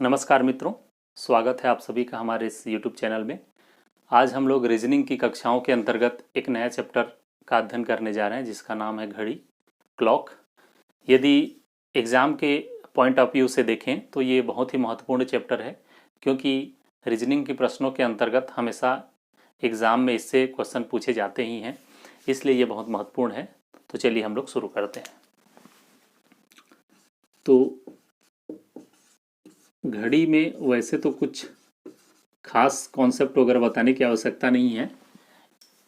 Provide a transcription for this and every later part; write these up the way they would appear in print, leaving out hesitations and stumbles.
नमस्कार मित्रों, स्वागत है आप सभी का हमारे इस YouTube चैनल में। आज हम लोग रीजनिंग की कक्षाओं के अंतर्गत एक नया चैप्टर का अध्ययन करने जा रहे हैं जिसका नाम है घड़ी, क्लॉक। यदि एग्ज़ाम के पॉइंट ऑफ व्यू से देखें तो ये बहुत ही महत्वपूर्ण चैप्टर है, क्योंकि रीजनिंग के प्रश्नों के अंतर्गत हमेशा एग्ज़ाम में इससे क्वेश्चन पूछे जाते ही हैं, इसलिए ये बहुत महत्वपूर्ण है। तो चलिए हम लोग शुरू करते हैं। तो घड़ी में वैसे तो कुछ खास कॉन्सेप्ट वगैरह बताने की आवश्यकता नहीं है।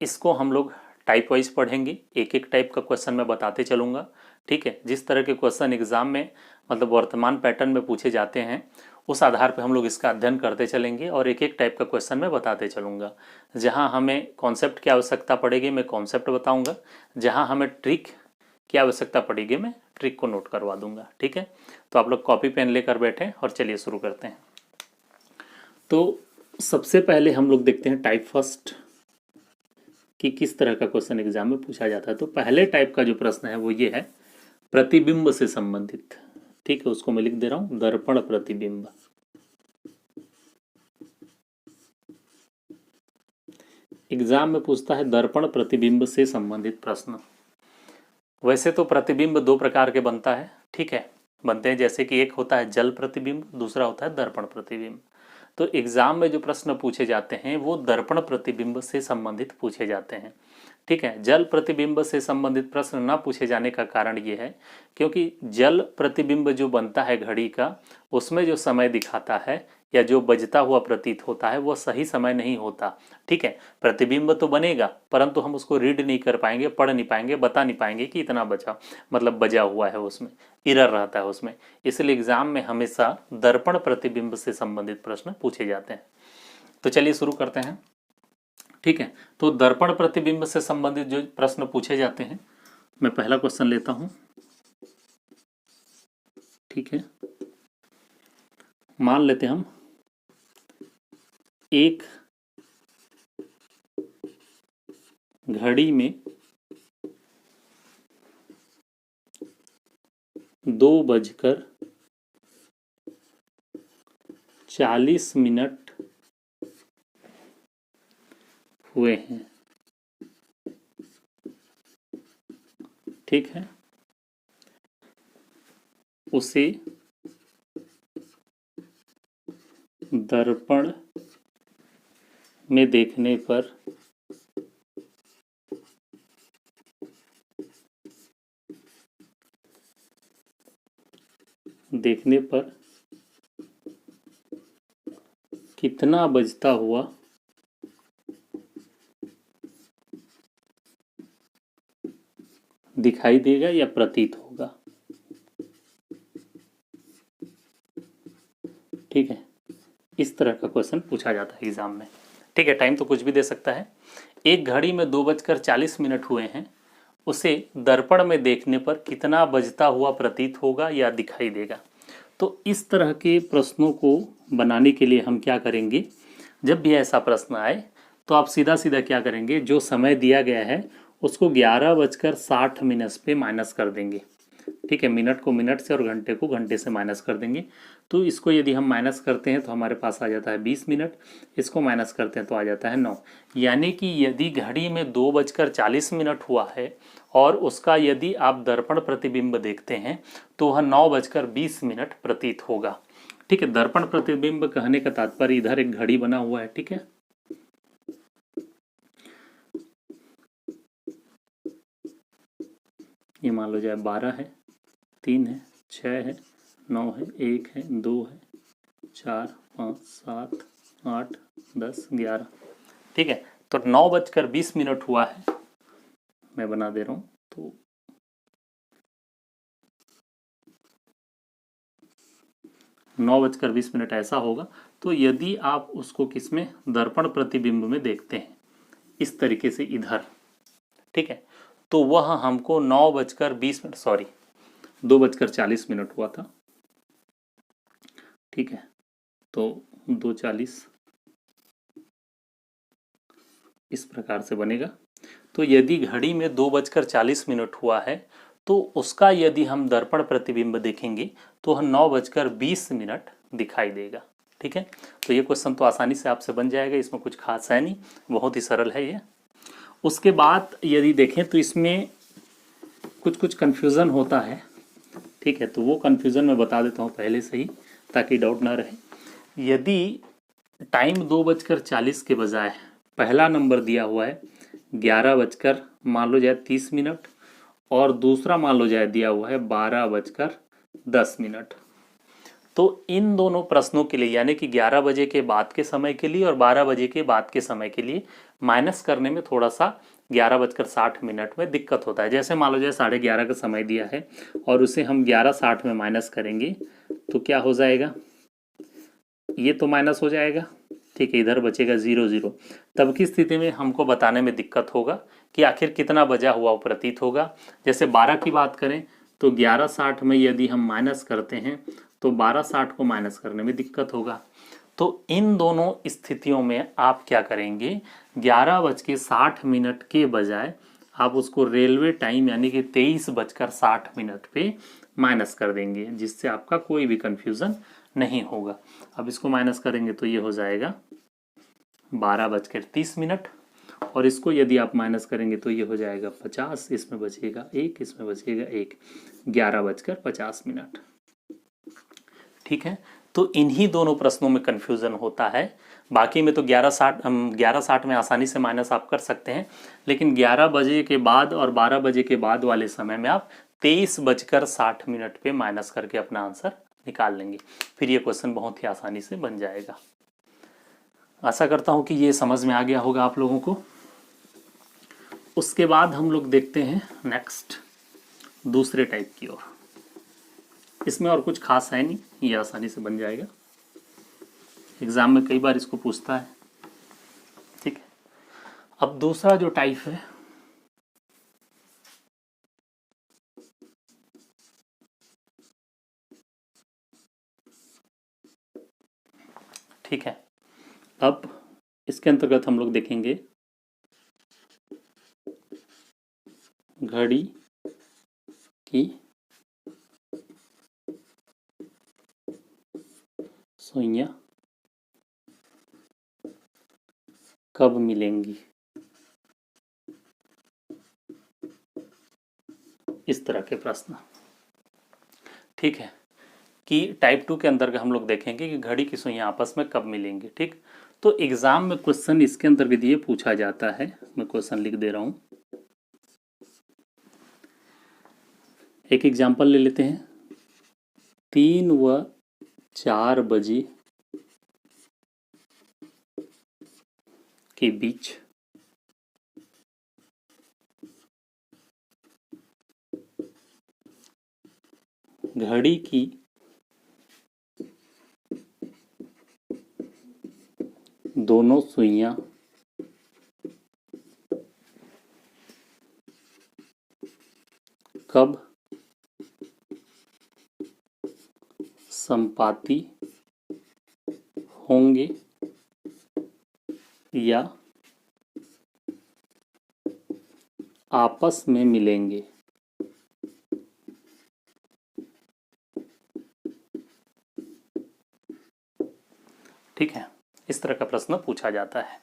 इसको हम लोग टाइप वाइज पढ़ेंगे, एक एक टाइप का क्वेश्चन मैं बताते चलूँगा। ठीक है, जिस तरह के क्वेश्चन एग्जाम में मतलब वर्तमान पैटर्न में पूछे जाते हैं उस आधार पर हम लोग इसका अध्ययन करते चलेंगे और एक एक टाइप का क्वेश्चन मैं बताते चलूँगा। जहाँ हमें कॉन्सेप्ट की आवश्यकता पड़ेगी मैं कॉन्सेप्ट बताऊँगा, जहाँ हमें ट्रिक की आवश्यकता पड़ेगी मैं ट्रिक को नोट करवा दूंगा। ठीक है, तो आप लोग कॉपी पेन लेकर बैठे और चलिए शुरू करते हैं। तो सबसे पहले हम लोग देखते हैं टाइप फर्स्ट कि किस तरह का क्वेश्चन एग्जाम में पूछा जाता है। तो पहले टाइप का जो प्रश्न है वो ये है प्रतिबिंब से संबंधित। ठीक है, उसको मैं लिख दे रहा हूं, दर्पण प्रतिबिंब। एग्जाम में पूछता है दर्पण प्रतिबिंब से संबंधित प्रश्न। वैसे तो प्रतिबिंब दो प्रकार के बनता है, ठीक है, बनते हैं, जैसे कि एक होता है जल प्रतिबिंब, दूसरा होता है दर्पण प्रतिबिंब। तो एग्जाम में जो प्रश्न पूछे जाते हैं वो दर्पण प्रतिबिंब से संबंधित पूछे जाते हैं। ठीक है, जल प्रतिबिंब से संबंधित प्रश्न न पूछे जाने का कारण ये है क्योंकि जल प्रतिबिंब जो बनता है घड़ी का, उसमें जो समय दिखाता है या जो बजता हुआ प्रतीत होता है वो सही समय नहीं होता। ठीक है, प्रतिबिंब तो बनेगा परंतु हम उसको रीड नहीं कर पाएंगे, पढ़ नहीं पाएंगे, बता नहीं पाएंगे कि इतना बचा मतलब बजा हुआ है, उसमें इरर रहता है उसमें। इसलिए एग्जाम में हमेशा दर्पण प्रतिबिंब से संबंधित प्रश्न पूछे जाते हैं। तो चलिए शुरू करते हैं। ठीक है, तो दर्पण प्रतिबिंब से संबंधित जो प्रश्न पूछे जाते हैं, मैं पहला क्वेश्चन लेता हूं। ठीक है, मान लेते हम एक घड़ी में 2:40 हुए हैं। ठीक है, उसे दर्पण में देखने पर कितना बजता हुआ दिखाई देगा या प्रतीत होगा। ठीक है, इस तरह का क्वेश्चन पूछा जाता है एग्जाम में। ठीक है, टाइम तो कुछ भी दे सकता है। एक घड़ी में 2:40 हुए हैं, उसे दर्पण में देखने पर कितना बजता हुआ प्रतीत होगा या दिखाई देगा। तो इस तरह के प्रश्नों को बनाने के लिए हम क्या करेंगे, जब भी ऐसा प्रश्न आए तो आप सीधा सीधा क्या करेंगे, जो समय दिया गया है उसको 11:60 पे माइनस कर देंगे। ठीक है, मिनट को मिनट से और घंटे को घंटे से माइनस कर देंगे। तो इसको यदि हम माइनस करते हैं तो हमारे पास आ जाता है 20 मिनट, इसको माइनस करते हैं तो आ जाता है 9। यानी कि यदि घड़ी में 2:40 हुआ है और उसका यदि आप दर्पण प्रतिबिंब देखते हैं तो वह 9:20 प्रतीत होगा। ठीक है, दर्पण प्रतिबिंब कहने का तात्पर्य इधर एक घड़ी बना हुआ है। ठीक है, ये मान लो जाए 12 है, 3 है, 6 है, 9 है, 1 है, 2 है, 4, 5, 7, 8, 10, 11। ठीक है, तो 9:20 हुआ है, मैं बना दे रहा हूं। तो 9:20 ऐसा होगा। तो यदि आप उसको किसमें, दर्पण प्रतिबिंब में देखते हैं इस तरीके से इधर, ठीक है, तो वह हमको 9:20 सॉरी 2:40 हुआ था। ठीक है, तो 2:40 इस प्रकार से बनेगा। तो यदि घड़ी में 2:40 हुआ है तो उसका यदि हम दर्पण प्रतिबिंब देखेंगे तो वह 9:20 दिखाई देगा। ठीक है, तो ये क्वेश्चन तो आसानी से आपसे बन जाएगा, इसमें कुछ खास है नहीं, बहुत ही सरल है ये। उसके बाद यदि देखें तो इसमें कुछ कुछ कन्फ्यूज़न होता है। ठीक है, तो वो कन्फ्यूज़न मैं बता देता हूँ पहले से ही, ताकि डाउट ना रहे। यदि टाइम 2:40 के बजाय पहला नंबर दिया हुआ है 11 मान लो जाए 30 और दूसरा मान लो जाए दिया हुआ है 12:10, तो इन दोनों प्रश्नों के लिए, यानी कि 11 बजे के बाद के समय के लिए और 12 बजे के बाद के समय के लिए माइनस करने में थोड़ा सा 11:60 में दिक्कत होता है। जैसे मान लो जाए 11:30 का समय दिया है और उसे हम 11:60 में माइनस करेंगे तो क्या हो जाएगा, ये तो माइनस हो जाएगा। ठीक है, इधर बचेगा 0 तब की स्थिति में हमको बताने में दिक्कत होगा कि आखिर कितना बजा हुआ प्रतीत होगा। जैसे 12 की बात करें तो 11:60 में यदि हम माइनस करते हैं तो 12:60 को माइनस करने में दिक्कत होगा। तो इन दोनों स्थितियों में आप क्या करेंगे, 11:60 के बजाय आप उसको रेलवे टाइम यानी कि 23:60 पे माइनस कर देंगे, जिससे आपका कोई भी कंफ्यूजन नहीं होगा। अब इसको माइनस करेंगे तो ये हो जाएगा 12:30 और इसको यदि आप माइनस करेंगे तो ये हो जाएगा 50, इसमें बचेगा 1, इसमें बचेगा 1, 11:50। ठीक है, तो इन्हीं दोनों प्रश्नों में कंफ्यूजन होता है। बाकी में तो 11:60 में आसानी से माइनस आप कर सकते हैं, लेकिन 11 बजे के बाद और 12 बजे के बाद वाले समय में आप 23:60 पे माइनस करके अपना आंसर निकाल लेंगे। फिर ये क्वेश्चन बहुत ही आसानी से बन जाएगा। आशा करता हूं कि ये समझ में आ गया होगा आप लोगों को। उसके बाद हम लोग देखते हैं नेक्स्ट दूसरे टाइप की ओर। इसमें और कुछ खास है नहीं, ये आसानी से बन जाएगा, एग्जाम में कई बार इसको पूछता है। ठीक है, अब दूसरा जो टाइप है ठीक है, अब इसके अंतर्गत हम लोग देखेंगे घड़ी की सुइयां कब मिलेंगी, इस तरह के प्रश्न। ठीक है, कि टाइप 2 के अंतर्गत हम लोग देखेंगे कि घड़ी की सुइयां आपस में कब मिलेंगी। ठीक, तो एग्जाम में क्वेश्चन इसके अंतर्गत ये पूछा जाता है, मैं क्वेश्चन लिख दे रहा हूं। एक एग्जाम्पल ले लेते हैं, 3 व 4 बजे के बीच घड़ी की दोनों सुइयां कब संपाती होंगे या आपस में मिलेंगे। ठीक है, इस तरह का प्रश्न पूछा जाता है।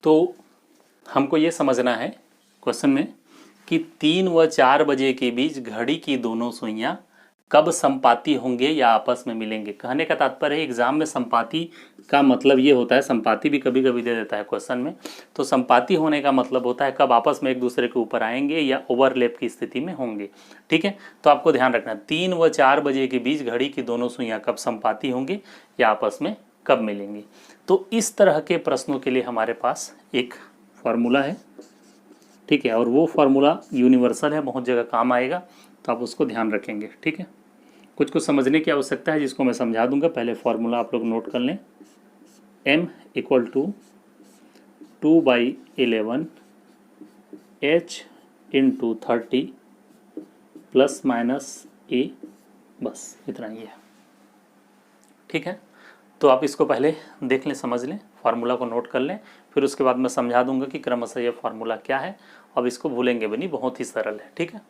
तो हमको ये समझना है क्वेश्चन में कि 3 व 4 बजे के बीच घड़ी की दोनों सुइयां कब संपाती होंगे या आपस में मिलेंगे। कहने का तात्पर्य है एग्जाम में संपाती का मतलब ये होता है, संपाती भी कभी कभी दे देता है क्वेश्चन में, तो संपाती होने का मतलब होता है कब आपस में एक दूसरे के ऊपर आएंगे या ओवरलैप की स्थिति में होंगे। ठीक है, तो आपको ध्यान रखना 3 व 4 बजे के बीच घड़ी की दोनों सुइयां कब संपाती होंगे या आपस में कब मिलेंगे। तो इस तरह के प्रश्नों के लिए हमारे पास एक फॉर्मूला है। ठीक है, और वो फार्मूला यूनिवर्सल है, बहुत जगह काम आएगा, तो आप उसको ध्यान रखेंगे। ठीक है, कुछ कुछ समझने की आवश्यकता है जिसको मैं समझा दूंगा। पहले फार्मूला आप लोग नोट कर लें, m = 2/11 h × 30 ± a, बस इतना ही है। ठीक है, तो आप इसको पहले देख लें, समझ लें, फार्मूला को नोट कर लें, फिर उसके बाद मैं समझा दूंगा कि क्रमशः ये फार्मूला क्या है। अब इसको भूलेंगे भी नहीं, बहुत ही सरल है। ठीक है,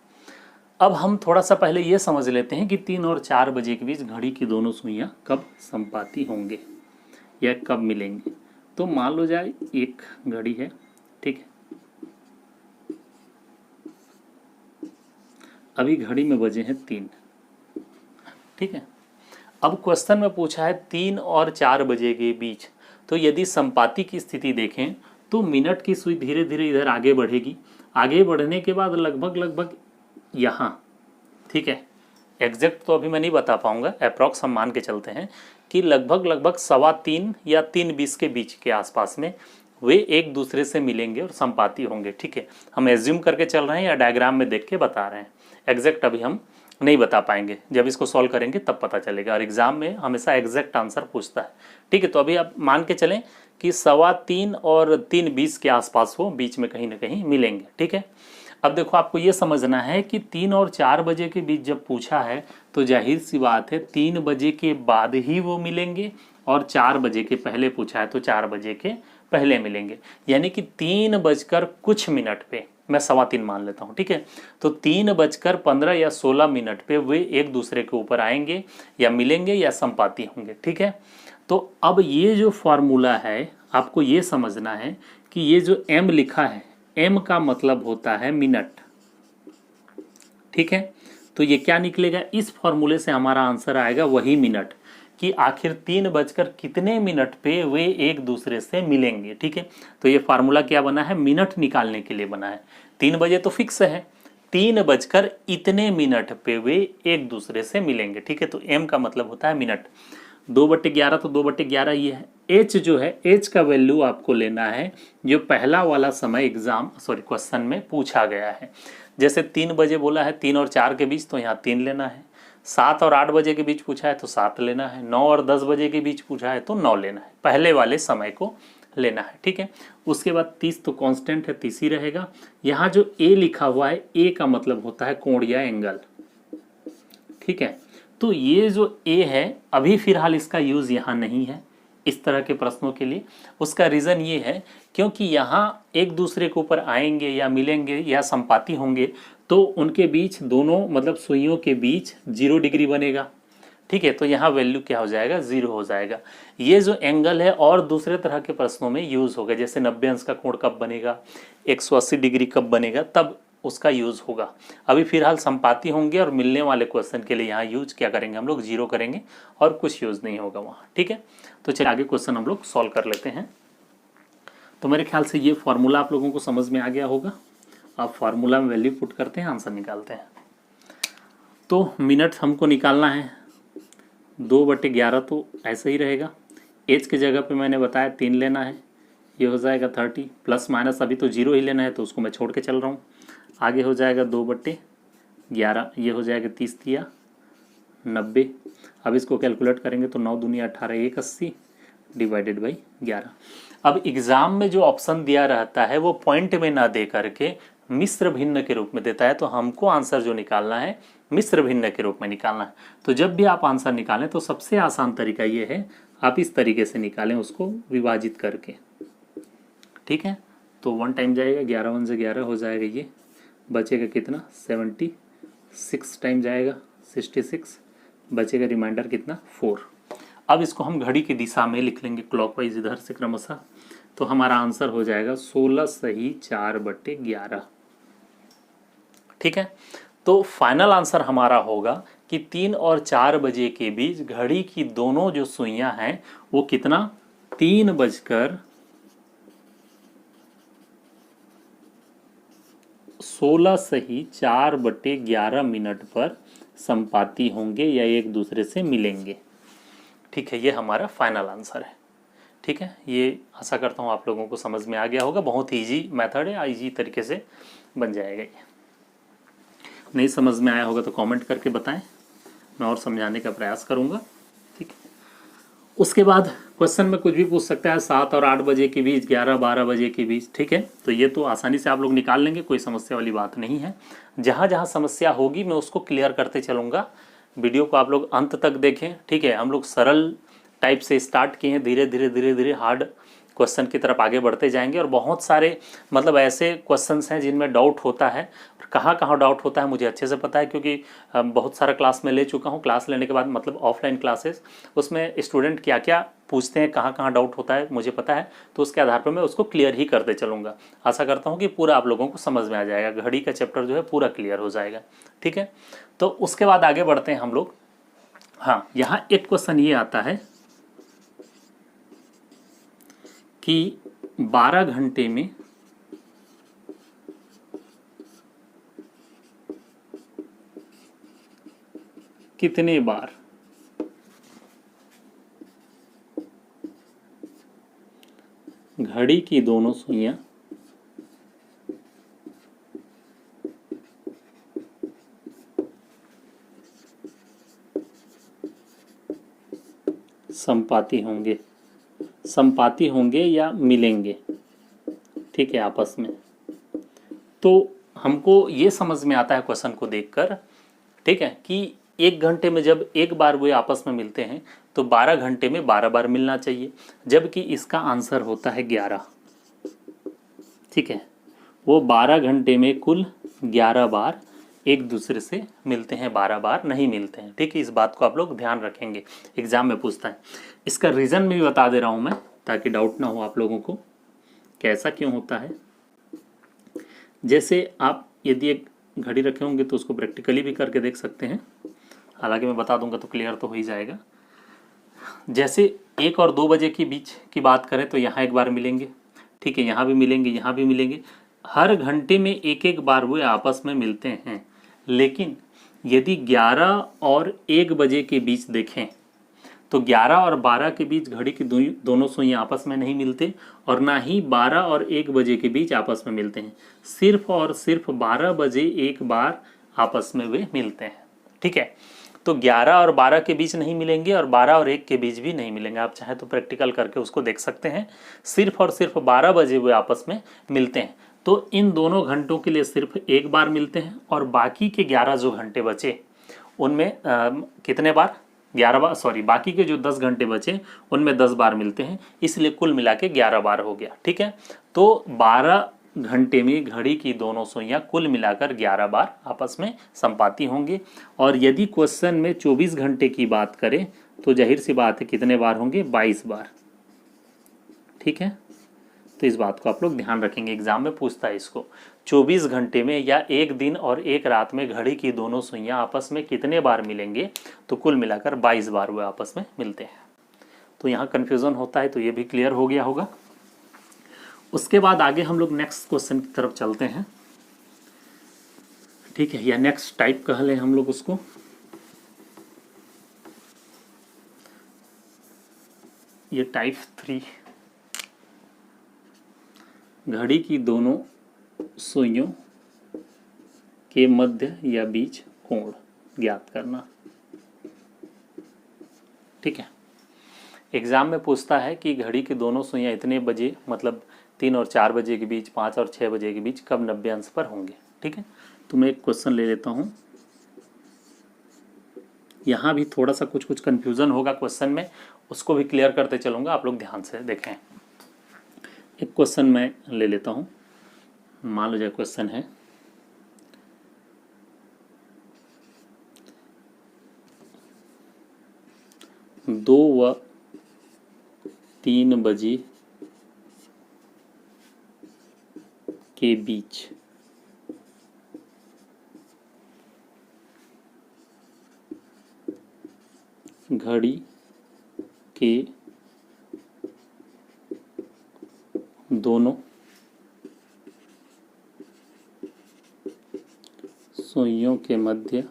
अब हम थोड़ा सा पहले ये समझ लेते हैं कि 3 और 4 बजे के बीच घड़ी की दोनों सुइयां कब संपाती होंगे या कब मिलेंगे। तो मान लो जाए एक घड़ी है, ठीक है, अभी घड़ी में बजे हैं 3, ठीक है। अब क्वेश्चन में पूछा है 3 और 4 बजे के बीच, तो यदि संपाती की स्थिति देखें तो मिनट की सुई धीरे धीरे इधर आगे बढ़ेगी, आगे बढ़ने के बाद लगभग लगभग यहाँ, ठीक है, एग्जैक्ट तो अभी मैं नहीं बता पाऊंगा, अप्रॉक्स हम मान के चलते हैं कि लगभग लगभग 3:15 या 3:20 के बीच के आसपास में वे एक दूसरे से मिलेंगे और संपाती होंगे, ठीक है। हम एज्यूम करके चल रहे हैं या डायग्राम में देख के बता रहे हैं, एग्जैक्ट अभी हम नहीं बता पाएंगे, जब इसको सॉल्व करेंगे तब पता चलेगा, और एग्जाम में हमेशा एग्जैक्ट आंसर पूछता है, ठीक है। तो अभी आप मान के चलें कि 3:15 और 3:20 के आसपास वो बीच में कहीं ना कहीं मिलेंगे, ठीक है। अब देखो आपको ये समझना है कि 3 और 4 बजे के बीच जब पूछा है तो जाहिर सी बात है 3 बजे के बाद ही वो मिलेंगे, और 4 बजे के पहले पूछा है तो 4 बजे के पहले मिलेंगे, यानी कि 3 बजकर कुछ मिनट पे, मैं 3:15 मान लेता हूँ, ठीक है। तो 3:15 या 16 मिनट पे वे एक दूसरे के ऊपर आएंगे या मिलेंगे या संपाती होंगे, ठीक है। तो अब ये जो फॉर्मूला है आपको ये समझना है कि ये जो m लिखा है, m का मतलब होता है मिनट, ठीक है। तो ये क्या निकलेगा, इस फॉर्मूले से हमारा आंसर आएगा वही मिनट, कि आखिर 3 बजकर कितने मिनट पे वे एक दूसरे से मिलेंगे, ठीक है। तो ये फार्मूला क्या बना है, मिनट निकालने के लिए बना है। 3 बजे तो फिक्स है, 3 बजकर इतने मिनट पे वे एक दूसरे से मिलेंगे, ठीक है। तो m का मतलब होता है मिनट। 2/11 तो 2/11 ये है। h जो है, h का वैल्यू आपको लेना है जो पहला वाला समय क्वेश्चन में पूछा गया है। जैसे 3 बजे बोला है 3 और 4 के बीच, तो यहाँ 3 लेना है। 7 और 8 बजे के बीच पूछा है तो 7 लेना है। 9 और 10 बजे के बीच पूछा है तो 9 लेना है, पहले वाले समय को लेना है, ठीक है। उसके बाद 30 तो कांस्टेंट है, 30 ही रहेगा। यहाँ जो a लिखा हुआ है, a का मतलब होता है कोण या एंगल, ठीक है। तो ये जो a है अभी फिलहाल इसका यूज यहाँ नहीं है इस तरह के प्रश्नों के लिए। उसका रीज़न ये है क्योंकि यहाँ एक दूसरे के ऊपर आएंगे या मिलेंगे या संपाती होंगे तो उनके बीच दोनों मतलब सुइयों के बीच 0 डिग्री बनेगा, ठीक है। तो यहाँ वैल्यू क्या हो जाएगा, 0 हो जाएगा। ये जो एंगल है और दूसरे तरह के प्रश्नों में यूज होगा, जैसे 90 अंश का कोण कब बनेगा, 180 डिग्री कब बनेगा, तब उसका यूज होगा। अभी फिलहाल संपाती होंगे और मिलने वाले क्वेश्चन के लिए यहाँ यूज क्या करेंगे हम लोग, 0 करेंगे और कुछ यूज नहीं होगा वहाँ, ठीक है। तो चलिए आगे क्वेश्चन हम लोग सॉल्व कर लेते हैं। तो मेरे ख्याल से ये फॉर्मूला आप लोगों को समझ में आ गया होगा। आप फार्मूला में वैल्यू पुट करते हैं, आंसर निकालते हैं। तो मिनट हमको निकालना है, 2/11 तो ऐसे ही रहेगा। एच की जगह पे मैंने बताया 3 लेना है, ये हो जाएगा 30, प्लस माइनस अभी तो 0 ही लेना है तो उसको मैं छोड़ के चल रहा हूँ। आगे हो जाएगा 2/11, ये हो जाएगा 30 या 90। अब इसको कैलकुलेट करेंगे तो 9 दूनी 18, 180 डिवाइडेड बाई 11। अब एग्ज़ाम में जो ऑप्शन दिया रहता है वो पॉइंट में ना दे करके मिश्र भिन्न के रूप में देता है, तो हमको आंसर जो निकालना है मिश्र भिन्न के रूप में निकालना है। तो जब भी आप आंसर निकालें तो सबसे आसान तरीका ये है, आप इस तरीके से निकालें उसको विभाजित करके, ठीक है। तो 1 टाइम जाएगा, 11 1 से 11 हो जाएगा, ये बचेगा कितना 76 टाइम जाएगा 66, बचेगा रिमाइंडर कितना 4। अब इसको हम घड़ी की दिशा में लिख लेंगे क्लॉकवाइज इधर से क्रमशः, तो हमारा आंसर हो जाएगा 16 सही 4/11, ठीक है। तो फाइनल आंसर हमारा होगा कि 3 और 4 बजे के बीच घड़ी की दोनों जो सुइयां हैं वो कितना 3 बजकर 16 सही 4/11 मिनट पर संपाती होंगे या एक दूसरे से मिलेंगे, ठीक है। ये हमारा फाइनल आंसर है, ठीक है। ये आशा करता हूँ आप लोगों को समझ में आ गया होगा। बहुत ईजी मेथड है, ईजी तरीके से बन जाएगा। ये नहीं समझ में आया होगा तो कमेंट करके बताएं, मैं और समझाने का प्रयास करूँगा, ठीक है। उसके बाद क्वेश्चन में कुछ भी पूछ सकता है, 7 और 8 बजे के बीच, 11-12 बजे के बीच, ठीक है। तो ये तो आसानी से आप लोग निकाल लेंगे, कोई समस्या वाली बात नहीं है। जहाँ जहाँ समस्या होगी मैं उसको क्लियर करते चलूँगा। वीडियो को आप लोग अंत तक देखें, ठीक है। हम लोग सरल टाइप से स्टार्ट किए हैं, धीरे धीरे हार्ड क्वेश्चन की तरफ आगे बढ़ते जाएंगे। और बहुत सारे मतलब ऐसे क्वेश्चंस हैं जिनमें डाउट होता है, कहाँ कहाँ डाउट होता है मुझे अच्छे से पता है, क्योंकि बहुत सारा क्लास में ले चुका हूँ। क्लास लेने के बाद मतलब ऑफलाइन क्लासेस, उसमें स्टूडेंट क्या क्या पूछते हैं, कहाँ कहाँ डाउट होता है मुझे पता है, तो उसके आधार पर मैं उसको क्लियर ही करते चलूँगा। आशा करता हूँ कि पूरा आप लोगों को समझ में आ जाएगा, घड़ी का चैप्टर जो है पूरा क्लियर हो जाएगा। ठीक है, तो उसके बाद आगे बढ़ते हैं हम लोग। हाँ, यहाँ एक क्वेश्चन ये आता है कि 12 घंटे में कितने बार घड़ी की दोनों सुइयां संपाती होंगे या मिलेंगे, ठीक है, आपस में। तो हमको ये समझ में आता है क्वेश्चन को देखकर, ठीक है, कि 1 घंटे में जब एक बार वो आपस में मिलते हैं तो 12 घंटे में 12 बार मिलना चाहिए, जबकि इसका आंसर होता है 11। ठीक है, वो 12 घंटे में कुल 11 बार एक दूसरे से मिलते हैं, 12 बार नहीं मिलते हैं। ठीक है, इस बात को आप लोग ध्यान रखेंगे, एग्जाम में पूछता है। इसका रीज़न भी बता दे रहा हूँ मैं, ताकि डाउट ना हो आप लोगों को कि ऐसा क्यों होता है। जैसे आप यदि एक घड़ी रखे होंगे तो उसको प्रैक्टिकली भी करके देख सकते हैं, हालांकि मैं बता दूंगा तो क्लियर तो हो ही जाएगा। जैसे 1 और 2 बजे के बीच की बात करें तो यहाँ एक बार मिलेंगे, ठीक है, यहाँ भी मिलेंगे, यहाँ भी मिलेंगे। हर घंटे में एक एक बार वो आपस में मिलते हैं। लेकिन यदि 11 और 1 बजे के बीच देखें तो 11 और 12 के बीच घड़ी की दोनों सुइयां आपस में नहीं मिलते, और ना ही 12 और 1 बजे के बीच आपस में मिलते हैं। सिर्फ और सिर्फ 12 बजे एक बार आपस में वे मिलते हैं। ठीक है, तो 11 और 12 के बीच नहीं मिलेंगे और 12 और 1 के बीच भी नहीं मिलेंगे। आप चाहे तो प्रैक्टिकल करके उसको देख सकते हैं। सिर्फ और सिर्फ 12 बजे वे आपस में मिलते हैं। तो इन दोनों घंटों के लिए सिर्फ एक बार मिलते हैं, और बाकी के 11 जो घंटे बचे उनमें कितने बार, 11 बार, सॉरी, बाकी के जो 10 घंटे बचे उनमें 10 बार मिलते हैं, इसलिए कुल मिला के 11 बार हो गया। ठीक है, तो 12 घंटे में घड़ी की दोनों सुइयां कुल मिलाकर 11 बार आपस में संपाती होंगे। और यदि क्वेश्चन में 24 घंटे की बात करें तो जाहिर सी बात है कितने बार होंगे, 22 बार। ठीक है, तो इस बात को आप लोग ध्यान रखेंगे, एग्जाम में पूछता है इसको। 24 घंटे में या एक दिन और एक रात में घड़ी की दोनों सुइयां आपस में कितने बार मिलेंगे, तो कुल मिलाकर 22 बार वो आपस में मिलते हैं। तो यहाँ कन्फ्यूज़न होता है, तो ये भी क्लियर हो गया होगा। उसके बाद आगे हम लोग नेक्स्ट क्वेश्चन की तरफ चलते हैं। ठीक है, या नेक्स्ट टाइप कह लें हम लोग उसको। ये टाइप 3, घड़ी की दोनों सुइयों के मध्य या बीच कोण ज्ञात करना। ठीक है, एग्जाम में पूछता है कि घड़ी की दोनों सुइयां इतने बजे, मतलब 3 और 4 बजे के बीच, 5 और 6 बजे के बीच कब 90 अंश पर होंगे। ठीक है, तो मैं एक क्वेश्चन ले लेता हूं। यहाँ भी थोड़ा सा कुछ कुछ कन्फ्यूज़न होगा क्वेश्चन में, उसको भी क्लियर करते चलूँगा, आप लोग ध्यान से देखें। एक क्वेश्चन मैं ले लेता हूँ। मान लो जो क्वेश्चन है, दो व 3 बजे के बीच घड़ी के दोनों सुइयों के मध्य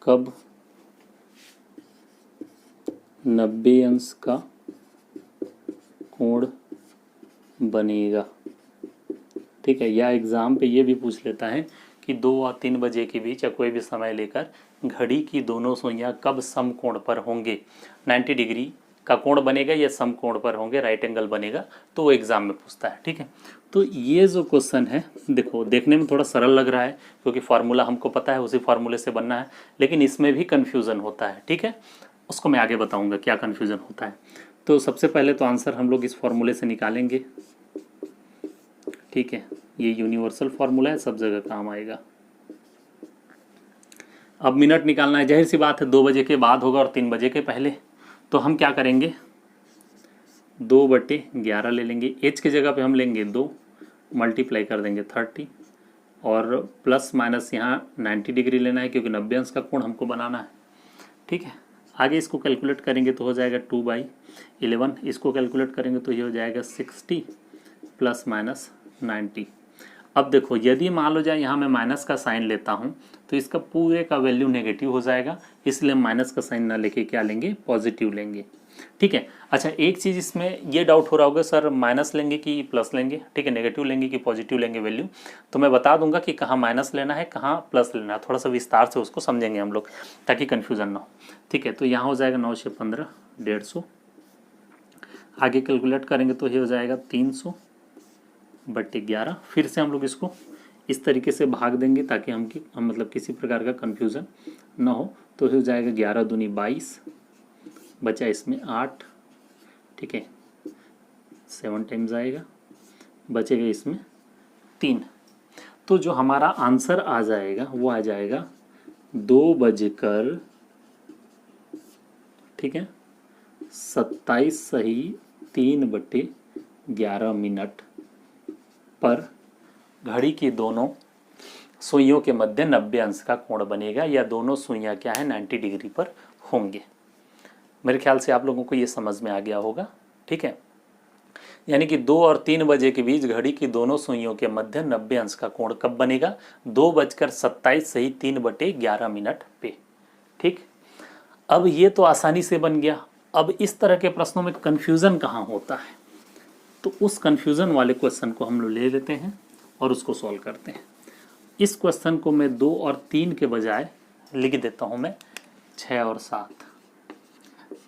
कब 90 अंश का कोण बनेगा। ठीक है, या एग्ज़ाम पे ये भी पूछ लेता है कि 2 और 3 बजे के बीच या कोई भी समय लेकर घड़ी की दोनों सुइयां कब समकोण पर होंगे, 90 डिग्री का कोण बनेगा या समकोण पर होंगे, राइट एंगल बनेगा, तो वो एग्जाम में पूछता है। ठीक है, तो ये जो क्वेश्चन है, देखो देखने में थोड़ा सरल लग रहा है क्योंकि फार्मूला हमको पता है, उसी फार्मूले से बनना है, लेकिन इसमें भी कन्फ्यूज़न होता है। ठीक है, उसको मैं आगे बताऊंगा क्या कन्फ्यूज़न होता है। तो सबसे पहले तो आंसर हम लोग इस फार्मूले से निकालेंगे। ठीक है, ये यूनिवर्सल फॉर्मूला है, सब जगह काम आएगा। अब मिनट निकालना है, जाहिर सी बात है 2 बजे के बाद होगा और 3 बजे के पहले। तो हम क्या करेंगे, 2/11 ले लेंगे। एच की जगह पे हम लेंगे 2, मल्टीप्लाई कर देंगे 30, और प्लस माइनस यहाँ 90 डिग्री लेना है क्योंकि 90 अंश का कोण हमको बनाना है। ठीक है, आगे इसको कैलकुलेट करेंगे तो हो जाएगा 2/11। इसको कैलकुलेट करेंगे तो ये हो जाएगा 60 प्लस माइनस 90। अब देखो, यदि मान लो जाए यहाँ मैं माइनस का साइन लेता हूँ तो इसका पूरे का वैल्यू नेगेटिव हो जाएगा, इसलिए माइनस का साइन ना लेके क्या लेंगे, पॉजिटिव लेंगे। ठीक है, अच्छा एक चीज़ इसमें ये डाउट हो रहा होगा, सर माइनस लेंगे कि प्लस लेंगे, ठीक है, नेगेटिव लेंगे कि पॉजिटिव लेंगे वैल्यू। तो मैं बता दूंगा कि कहाँ माइनस लेना है, कहाँ प्लस लेना है, थोड़ा सा विस्तार से उसको समझेंगे हम लोग ताकि कन्फ्यूजन ना हो। ठीक है, तो यहाँ हो जाएगा 9 से 15 150। आगे कैलकुलेट करेंगे तो ये हो जाएगा 300/11। फिर से हम लोग इसको इस तरीके से भाग देंगे ताकि हम मतलब किसी प्रकार का कन्फ्यूज़न ना हो। तो हो जाएगा 11 दूनी 22, बचा इसमें 8, ठीक है, 7 टाइम्स आएगा, बचेगा इसमें 3। तो जो हमारा आंसर आ जाएगा वो आ जाएगा 2 बजकर, ठीक है, 27 सही 3/11 पर घड़ी की दोनों सुइयों के मध्य 90 अंश का कोण बनेगा, या दोनों सुइयां क्या है 90 डिग्री पर होंगे। मेरे ख्याल से आप लोगों को ये समझ में आ गया होगा। ठीक है, यानी कि 2 और 3 बजे के बीच घड़ी की दोनों सुइयों के मध्य 90 अंश का कोण कब बनेगा, 2:27 सही 3/11 पे। ठीक, अब ये तो आसानी से बन गया। अब इस तरह के प्रश्नों में कन्फ्यूज़न कहाँ होता है, तो उस कन्फ्यूज़न वाले क्वेश्चन को हम लोग ले लेते हैं और उसको सॉल्व करते हैं। इस क्वेश्चन को मैं 2 और 3 के बजाय लिख देता हूँ मैं 6 और 7।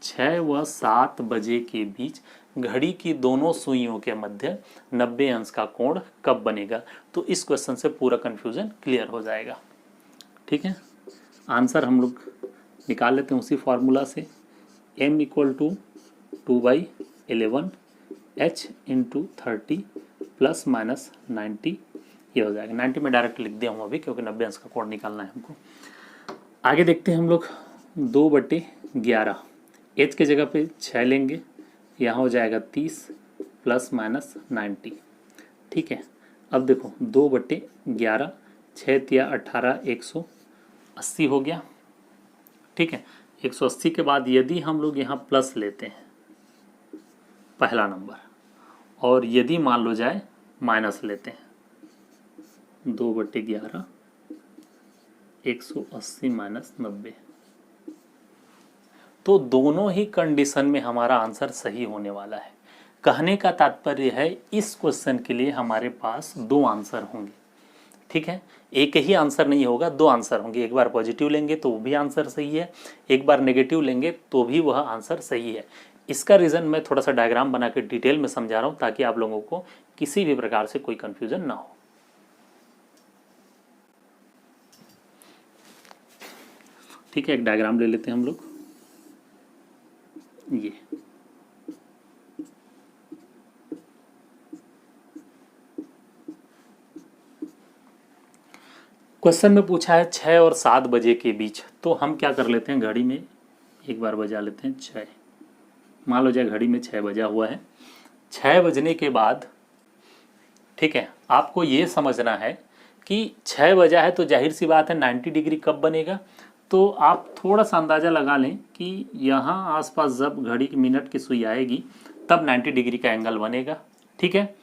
6 व 7 बजे के बीच घड़ी की दोनों सुइयों के मध्य 90 अंश का कोण कब बनेगा। तो इस क्वेश्चन से पूरा कन्फ्यूज़न क्लियर हो जाएगा। ठीक है, आंसर हम लोग निकाल लेते हैं उसी फार्मूला से, m = 2/11 h × 30 प्लस माइनस 90, ये हो जाएगा। 90 में डायरेक्ट लिख दिया हूँ अभी क्योंकि 90 अंश का कोण निकालना है हमको। आगे देखते हैं हम लोग 2/11, h के जगह पे 6 लेंगे, यहाँ हो जाएगा 30 प्लस माइनस 90। ठीक है, अब देखो 2/11, 6 तिया 18, 180 हो गया। ठीक है, 180 के बाद यदि हम लोग यहाँ प्लस लेते हैं पहला नंबर, और यदि मान लो जाए माइनस लेते हैं 2/11, 180 माइनस 90, तो दोनों ही कंडीशन में हमारा आंसर सही होने वाला है। कहने का तात्पर्य है इस क्वेश्चन के लिए हमारे पास 2 आंसर होंगे। ठीक है, एक ही आंसर नहीं होगा, 2 आंसर होंगे। एक बार पॉजिटिव लेंगे तो वो भी आंसर सही है, एक बार नेगेटिव लेंगे तो भी वह आंसर सही है। इसका रीज़न मैं थोड़ा सा डायग्राम बना के डिटेल में समझा रहा हूँ ताकि आप लोगों को किसी भी प्रकार से कोई कन्फ्यूजन ना हो। ठीक है, एक डायग्राम ले लेते हैं हम लोग। ये क्वेश्चन में पूछा है 6 और 7 बजे के बीच, तो हम क्या कर लेते हैं, घड़ी में एक बार बजा लेते हैं 6। मान लो जाए घड़ी में 6 बजा हुआ है। 6 बजने के बाद, ठीक है, आपको ये समझना है कि 6 बजा है तो जाहिर सी बात है 90 डिग्री कब बनेगा। तो आप थोड़ा सा अंदाज़ा लगा लें कि यहाँ आसपास जब घड़ी की मिनट की सुई आएगी तब 90 डिग्री का एंगल बनेगा। ठीक है,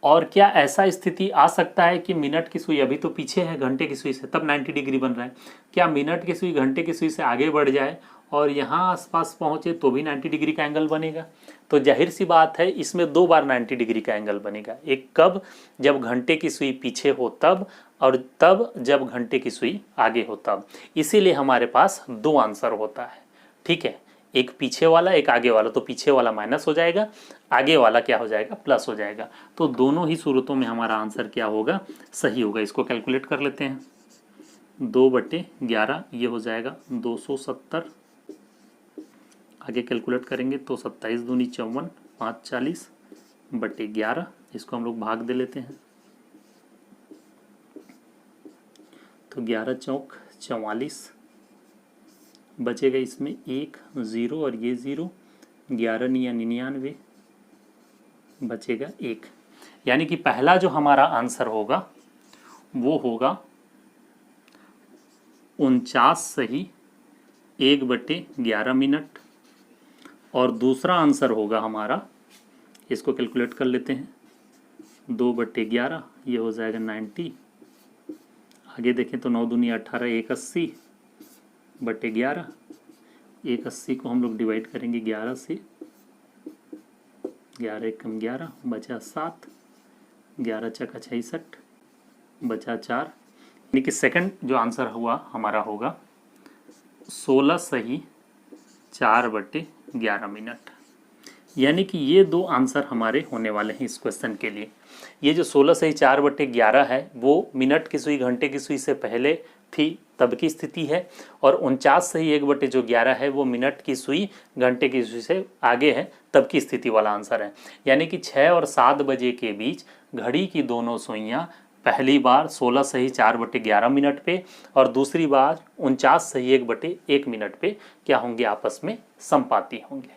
और क्या ऐसा स्थिति आ सकता है कि मिनट की सुई अभी तो पीछे है घंटे की सुई से, तब 90 डिग्री बन रहा है। क्या मिनट की सुई घंटे की सुई से आगे बढ़ जाए और यहाँ आसपास पहुँचे तो भी 90 डिग्री का एंगल बनेगा। तो जाहिर सी बात है इसमें 2 बार 90 डिग्री का एंगल बनेगा। एक कब, जब घंटे की सुई पीछे हो तब, और तब जब घंटे की सुई आगे हो तब। इसीलिए हमारे पास 2 आंसर होता है। ठीक है, एक पीछे वाला एक आगे वाला, तो पीछे वाला माइनस हो जाएगा, आगे वाला क्या हो जाएगा, प्लस हो जाएगा। तो दोनों ही सूरतों में हमारा आंसर क्या होगा, सही होगा। इसको कैलकुलेट कर लेते हैं। 2/11 ये हो जाएगा 270। आगे कैलकुलेट करेंगे तो 27 दूनी 54, 5 40/11। इसको हम लोग भाग दे लेते हैं तो 11 चौक 44, बचेगा इसमें 1 0 और ये 0, 11 निया 99, बचेगा 1। यानी कि पहला जो हमारा आंसर होगा वो होगा 49 सही 1/11 मिनट, और दूसरा आंसर होगा हमारा, इसको कैलकुलेट कर लेते हैं, 2/11, ये हो जाएगा 90। आगे देखें तो 9 दूनी 18, 180/11, 180 को हम लोग डिवाइड करेंगे 11 से, 11 एकम 11, बचा 7, 11 चका 66, बचा 4। यानी कि सेकंड जो आंसर हुआ हमारा होगा 16 सही 4/11 मिनट। यानी कि ये दो आंसर हमारे होने वाले हैं इस क्वेश्चन के लिए। ये जो 16 सही 4/11 है वो मिनट की सुई घंटे की सुई से पहले थी तब की स्थिति है, और 49 सही 1/11 है वो मिनट की सुई घंटे की सुई से आगे है तब की स्थिति वाला आंसर है। यानी कि 6 और 7 बजे के बीच घड़ी की दोनों सुइयाँ पहली बार 16 सही 4/11 मिनट पे और दूसरी बार 49 सही 1/1 मिनट पे क्या होंगे, आपस में समपाती होंगे।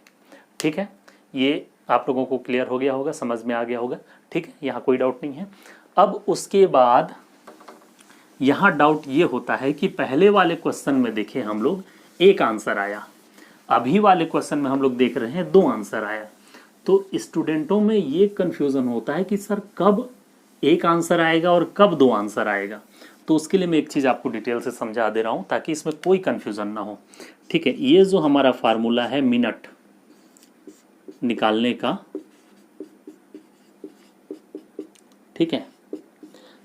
ठीक है, ये आप लोगों को क्लियर हो गया होगा, समझ में आ गया होगा। ठीक है, यहाँ कोई डाउट नहीं है। अब उसके बाद यहाँ डाउट ये होता है कि पहले वाले क्वेश्चन में देखें हम लोग एक आंसर आया, अभी वाले क्वेश्चन में हम लोग देख रहे हैं 2 आंसर आया। तो स्टूडेंटों में ये कन्फ्यूज़न होता है कि सर कब एक आंसर आएगा और कब 2 आंसर आएगा। तो उसके लिए मैं एक चीज़ आपको डिटेल से समझा दे रहा हूँ ताकि इसमें कोई कन्फ्यूज़न ना हो। ठीक है, ये जो हमारा फार्मूला है मिनट निकालने का, ठीक है,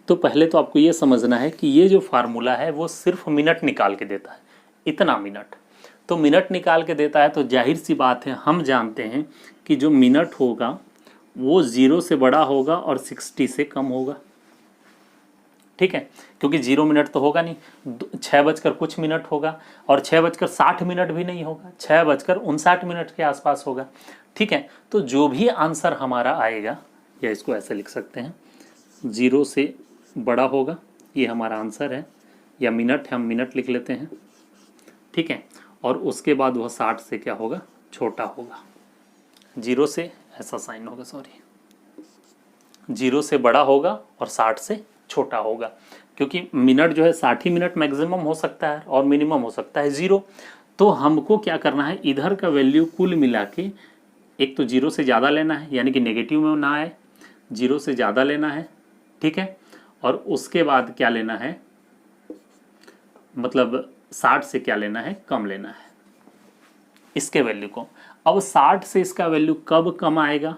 तो पहले तो आपको ये समझना है कि ये जो फार्मूला है वो सिर्फ मिनट निकाल के देता है, इतना मिनट। तो मिनट निकाल के देता है तो जाहिर सी बात है हम जानते हैं कि जो मिनट होगा वो 0 से बड़ा होगा और 60 से कम होगा। ठीक है, क्योंकि 0 मिनट तो होगा नहीं, 6 बजकर कुछ मिनट होगा, और 6:60 मिनट भी नहीं होगा, 6:59 मिनट के आसपास होगा। ठीक है, तो जो भी आंसर हमारा आएगा, या इसको ऐसे लिख सकते हैं, 0 से बड़ा होगा, ये हमारा आंसर है, या मिनट है, हम मिनट लिख लेते हैं। ठीक है, और उसके बाद वह 60 से क्या होगा, छोटा होगा। 0 से ऐसा साइन होगा, सॉरी, 0 से बड़ा होगा और 60 से छोटा होगा, क्योंकि मिनट जो है 60 ही मिनट मैक्सिमम हो सकता है और मिनिमम हो सकता है 0। तो हमको क्या करना है, इधर का वैल्यू कुल मिला के एक तो 0 से ज़्यादा लेना है, यानी कि नेगेटिव में ना आए, 0 से ज़्यादा लेना है। ठीक है, और उसके बाद क्या लेना है, मतलब 60 से क्या लेना है, कम लेना है इसके वैल्यू को। अब 60 से इसका वैल्यू कब कम आएगा,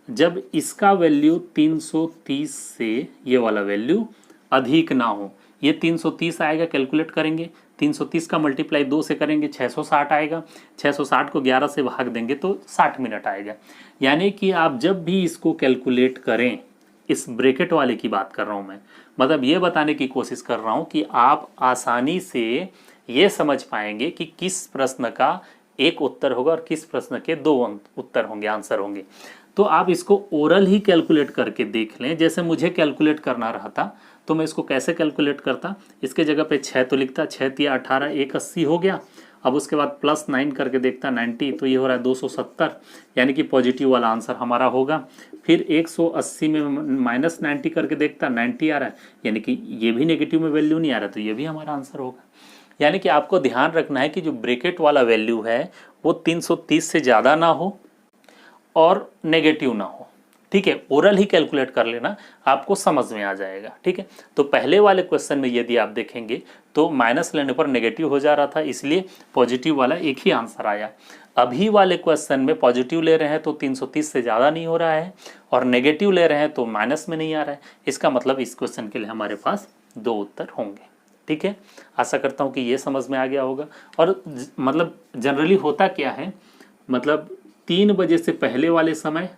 जब इसका वैल्यू 330 से ये वाला वैल्यू अधिक ना हो। ये 330 आएगा, कैलकुलेट करेंगे, 330 का मल्टीप्लाई 2 से करेंगे 660 आएगा, 660 को 11 से भाग देंगे तो 60 मिनट आएगा। यानी कि आप जब भी इसको कैलकुलेट करें, इस ब्रैकेट वाले की बात कर रहा हूँ मैं, मतलब ये बताने की कोशिश कर रहा हूँ कि आप आसानी से ये समझ पाएंगे कि किस प्रश्न का एक उत्तर होगा और किस प्रश्न के 2 उत्तर होंगे, आंसर होंगे। तो आप इसको ओरल ही कैलकुलेट करके देख लें। जैसे मुझे कैलकुलेट करना रहा था तो मैं इसको कैसे कैलकुलेट करता, इसके जगह पे 6 तो लिखता, 6 तिया 18, 180 हो गया। अब उसके बाद +9 करके देखता 90, तो ये हो रहा है 270, यानी कि पॉजिटिव वाला आंसर हमारा होगा। फिर 180 में -90 करके देखता 90 आ रहा है, यानी कि ये भी नेगेटिव में वैल्यू नहीं आ रहा, तो ये भी हमारा आंसर होगा। यानी कि आपको ध्यान रखना है कि जो ब्रैकेट वाला वैल्यू है वो 330 से ज़्यादा ना हो और नेगेटिव ना हो। ठीक है, ओरल ही कैलकुलेट कर लेना, आपको समझ में आ जाएगा। ठीक है, तो पहले वाले क्वेश्चन में यदि आप देखेंगे तो माइनस लेने पर नेगेटिव हो जा रहा था, इसलिए पॉजिटिव वाला एक ही आंसर आया। अभी वाले क्वेश्चन में पॉजिटिव ले रहे हैं तो 330 से ज़्यादा नहीं हो रहा है, और नेगेटिव ले रहे हैं तो माइनस में नहीं आ रहा है। इसका मतलब इस क्वेश्चन के लिए हमारे पास 2 उत्तर होंगे। ठीक है, आशा करता हूँ कि ये समझ में आ गया होगा। और मतलब जनरली होता क्या है, मतलब 3 बजे से पहले वाले समय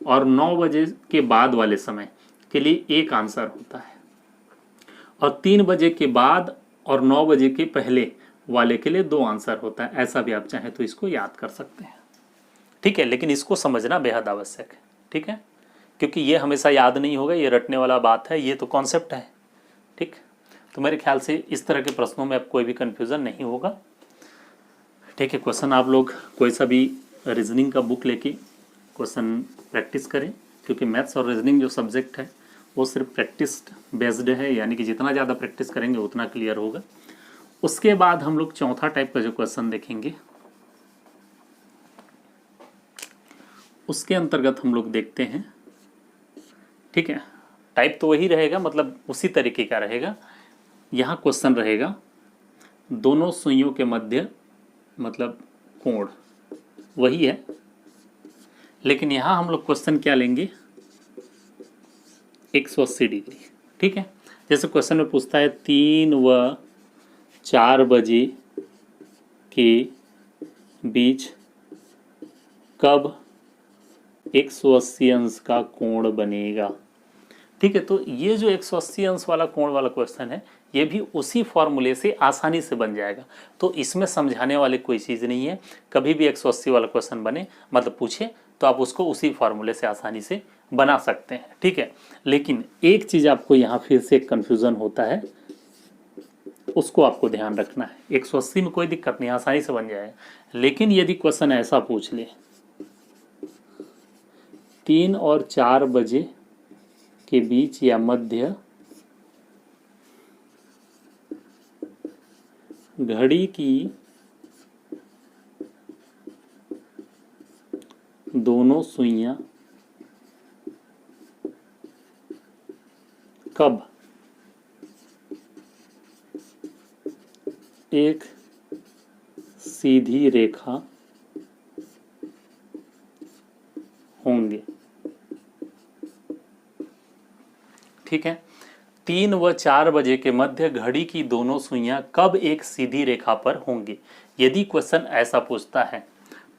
और 9 बजे के बाद वाले समय के लिए एक आंसर होता है, और 3 बजे के बाद और 9 बजे के पहले वाले के लिए 2 आंसर होता है। ऐसा भी आप चाहें तो इसको याद कर सकते हैं। ठीक है, लेकिन इसको समझना बेहद आवश्यक है। ठीक है, क्योंकि ये हमेशा याद नहीं होगा, ये रटने वाला बात है, ये तो कॉन्सेप्ट है। ठीक, तो मेरे ख्याल से इस तरह के प्रश्नों में अब कोई भी कन्फ्यूज़न नहीं होगा। ठीक है, क्वेश्चन आप लोग कोई सा भी रीजनिंग का बुक लेके क्वेश्चन प्रैक्टिस करें, क्योंकि मैथ्स और रीजनिंग जो सब्जेक्ट है वो सिर्फ प्रैक्टिस बेस्ड है, यानी कि जितना ज़्यादा प्रैक्टिस करेंगे उतना क्लियर होगा। उसके बाद हम लोग चौथा टाइप का जो क्वेश्चन देखेंगे, उसके अंतर्गत हम लोग देखते हैं। ठीक है, टाइप तो वही रहेगा, मतलब उसी तरीके का रहेगा। यहाँ क्वेश्चन रहेगा दोनों सुइयों के मध्य मतलब कोण वही है, लेकिन यहाँ हम लोग क्वेश्चन क्या लेंगे, 180 डिग्री। ठीक है, जैसे क्वेश्चन में पूछता है 3 व 4 बजे के बीच कब 180 अंश का कोण बनेगा। ठीक है, तो ये जो 180 अंश वाला कोण वाला क्वेश्चन है, ये भी उसी फॉर्मूले से आसानी से बन जाएगा। तो इसमें समझाने वाली कोई चीज़ नहीं है। कभी भी 180 वाला क्वेश्चन बने मतलब पूछे तो आप उसको उसी फॉर्मूले से आसानी से बना सकते हैं। ठीक है, लेकिन एक चीज़ आपको यहाँ फिर से कन्फ्यूज़न होता है, उसको आपको ध्यान रखना है। 180 में कोई दिक्कत नहीं, आसानी से बन जाएगा। लेकिन यदि क्वेश्चन ऐसा पूछ ले 3 और 4 बजे के बीच या मध्य घड़ी की दोनों सुइयां कब एक सीधी रेखा होंगे। ठीक है, 3 व 4 बजे के मध्य घड़ी की दोनों सुइयां कब एक सीधी रेखा पर होंगी। यदि क्वेश्चन ऐसा पूछता है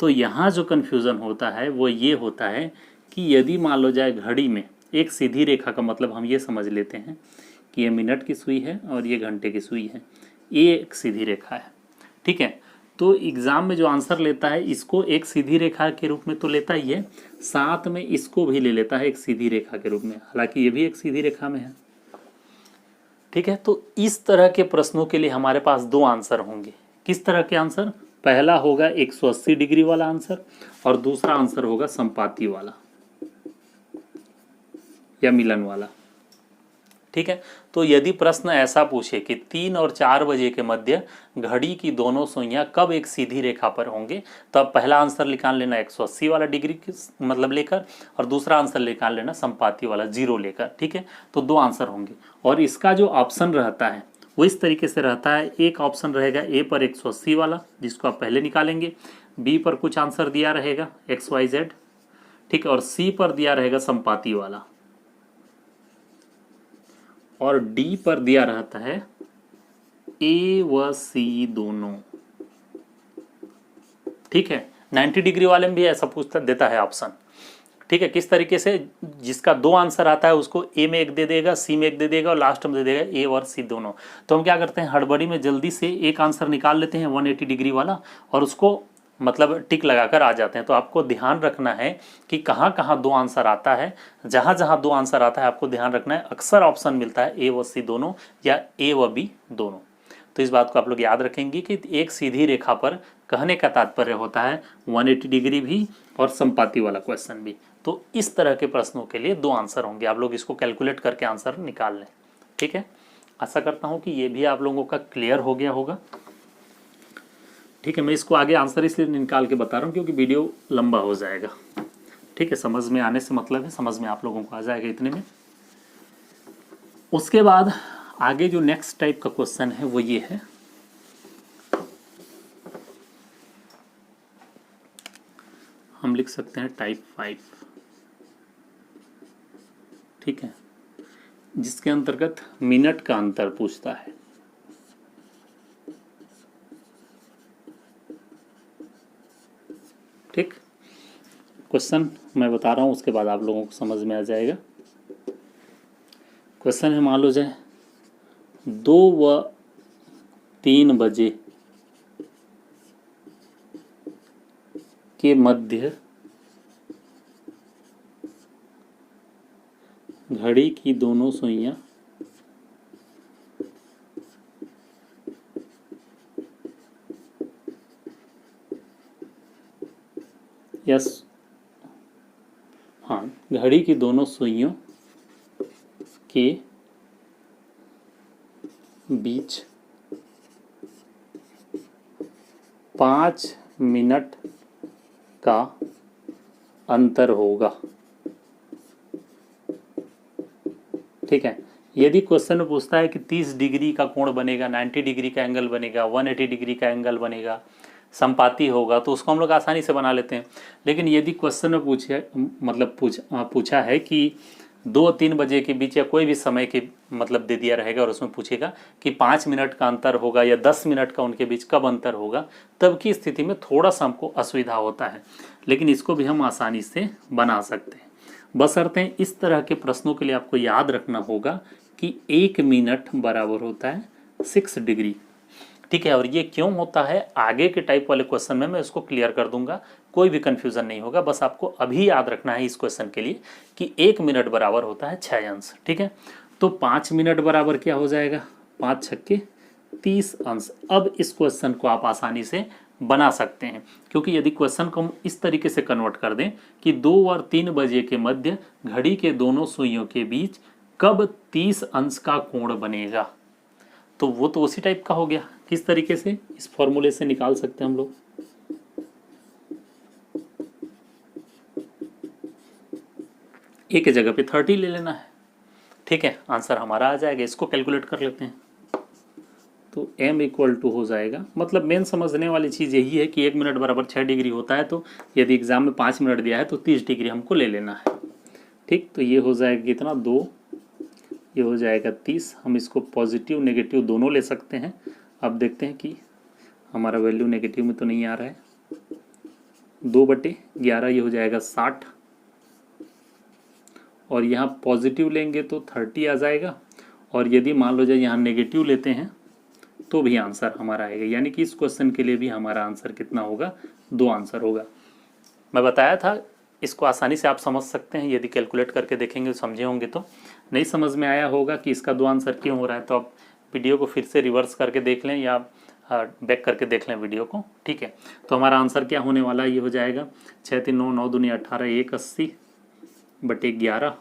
तो यहाँ जो कन्फ्यूज़न होता है वो ये होता है कि यदि मान लो जाए घड़ी में एक सीधी रेखा का मतलब हम ये समझ लेते हैं कि ये मिनट की सुई है और ये घंटे की सुई है, ये एक सीधी रेखा है। ठीक है, तो एग्ज़ाम में जो आंसर लेता है इसको एक सीधी रेखा के रूप में तो लेता ही है, साथ में इसको भी ले लेता है एक सीधी रेखा के रूप में, हालांकि ये भी एक सीधी रेखा में है। ठीक है, तो इस तरह के प्रश्नों के लिए हमारे पास दो आंसर होंगे। किस तरह के आंसर, पहला होगा 180 डिग्री वाला आंसर और दूसरा आंसर होगा संपाती वाला या मिलन वाला। ठीक है, तो यदि प्रश्न ऐसा पूछे कि 3 और 4 बजे के मध्य घड़ी की दोनों सुइयां कब एक सीधी रेखा पर होंगे, तब पहला आंसर निकाल लेना 180 वाला डिग्री मतलब लेकर, और दूसरा आंसर निकाल लेना संपाती वाला 0 लेकर। ठीक है, तो दो आंसर होंगे। और इसका जो ऑप्शन रहता है वो इस तरीके से रहता है, एक ऑप्शन रहेगा ए पर 180 वाला जिसको आप पहले निकालेंगे, बी पर कुछ आंसर दिया रहेगा XYZ, ठीक है, और सी पर दिया रहेगा संपाती वाला, और डी पर दिया रहता है ए व सी दोनों। ठीक है, 90 डिग्री वाले में भी ऐसा पूछता देता है ऑप्शन। ठीक है, किस तरीके से, जिसका दो आंसर आता है उसको ए में एक दे देगा, सी में एक दे देगा और लास्ट में दे देगा ए और सी दोनों। तो हम क्या करते हैं, हड़बड़ी में जल्दी से एक आंसर निकाल लेते हैं 180 डिग्री वाला और उसको मतलब टिक लगाकर आ जाते हैं। तो आपको ध्यान रखना है कि कहाँ कहाँ दो आंसर आता है, जहाँ जहाँ दो आंसर आता है आपको ध्यान रखना है। अक्सर ऑप्शन मिलता है ए व सी दोनों या ए व बी दोनों। तो इस बात को आप लोग याद रखेंगे कि एक सीधी रेखा पर कहने का तात्पर्य होता है 180 डिग्री भी और संपाती वाला क्वेश्चन भी। तो इस तरह के प्रश्नों के लिए दो आंसर होंगे, आप लोग इसको कैलकुलेट करके आंसर निकाल लें। ठीक है, आशा करता हूँ कि ये भी आप लोगों का क्लियर हो गया होगा। ठीक है, मैं इसको आगे आंसर इसलिए निकाल के बता रहा हूँ क्योंकि वीडियो लंबा हो जाएगा। ठीक है, समझ में आने से मतलब है समझ में आप लोगों को आ जाएगा इतने में। उसके बाद आगे जो नेक्स्ट टाइप का क्वेश्चन है वो ये है, हम लिख सकते हैं टाइप 5। ठीक है, जिसके अंतर्गत मिनट का अंतर पूछता है। ठीक, क्वेश्चन मैं बता रहा हूँ उसके बाद आप लोगों को समझ में आ जाएगा। क्वेश्चन है, मान लो जाए 2 व 3 बजे के मध्य घड़ी की दोनों सुइयां या हाँ, घड़ी की दोनों सुइयों के बीच 5 मिनट का अंतर होगा। ठीक है, यदि क्वेश्चन में पूछता है कि 30 डिग्री का कोण बनेगा, 90 डिग्री का एंगल बनेगा, 180 डिग्री का एंगल बनेगा, संपाती होगा, तो उसको हम लोग आसानी से बना लेते हैं। लेकिन यदि क्वेश्चन में पूछा है कि 2-3 बजे के बीच या कोई भी समय के मतलब दे दिया रहेगा और उसमें पूछेगा कि 5 मिनट का अंतर होगा या 10 मिनट का उनके बीच कब अंतर होगा, तब की स्थिति में थोड़ा सा हमको असुविधा होता है। लेकिन इसको भी हम आसानी से बना सकते हैं। बशर्ते इस तरह के प्रश्नों के लिए आपको याद रखना होगा कि 1 मिनट बराबर होता है 6 डिग्री। ठीक है, और ये क्यों होता है आगे के टाइप वाले क्वेश्चन में मैं इसको क्लियर कर दूंगा, कोई भी कंफ्यूजन नहीं होगा। बस आपको अभी याद रखना है इस क्वेश्चन के लिए कि 1 मिनट बराबर होता है 6 अंश। ठीक है, तो 5 मिनट बराबर क्या हो जाएगा, 5 छक्के 30 अंश। अब इस क्वेश्चन को आप आसानी से बना सकते हैं, क्योंकि यदि क्वेश्चन को हम इस तरीके से कन्वर्ट कर दें कि 2 और 3 बजे के मध्य घड़ी के दोनों सुइयों के बीच कब 30 अंश का कोण बनेगा, तो वो तो उसी टाइप का हो गया। किस तरीके से इस फॉर्मूले से निकाल सकते हैं हम लोग, एक जगह पे 30 ले लेना है। ठीक है, आंसर हमारा आ जाएगा। इसको कैलकुलेट कर लेते हैं, तो m इक्वल टू हो जाएगा, मतलब मेन समझने वाली चीज़ यही है कि 1 मिनट बराबर 6 डिग्री होता है, तो यदि एग्जाम में 5 मिनट दिया है तो 30 डिग्री हमको ले लेना है। ठीक, तो ये हो जाएगा कितना, 2, ये हो जाएगा 30। हम इसको पॉजिटिव नेगेटिव दोनों ले सकते हैं। अब देखते हैं कि हमारा वैल्यू नेगेटिव में तो नहीं आ रहा है। 2/11 ये हो जाएगा 60, और यहाँ पॉजिटिव लेंगे तो 30 आ जाएगा, और यदि मान लो जाए यहाँ नेगेटिव लेते हैं तो भी आंसर हमारा आएगा। यानी कि इस क्वेश्चन के लिए भी हमारा आंसर कितना होगा, 2 आंसर होगा। मैं बताया था इसको आसानी से आप समझ सकते हैं, यदि कैलकुलेट करके देखेंगे तो समझे होंगे। तो नहीं समझ में आया होगा कि इसका 2 आंसर क्यों हो रहा है, तो आप वीडियो को फिर से रिवर्स करके देख लें या बैक करके देख लें वीडियो को। ठीक है, तो हमारा आंसर क्या होने वाला है, ये हो जाएगा 6 3 9 9 दूनी 18 1 80/11,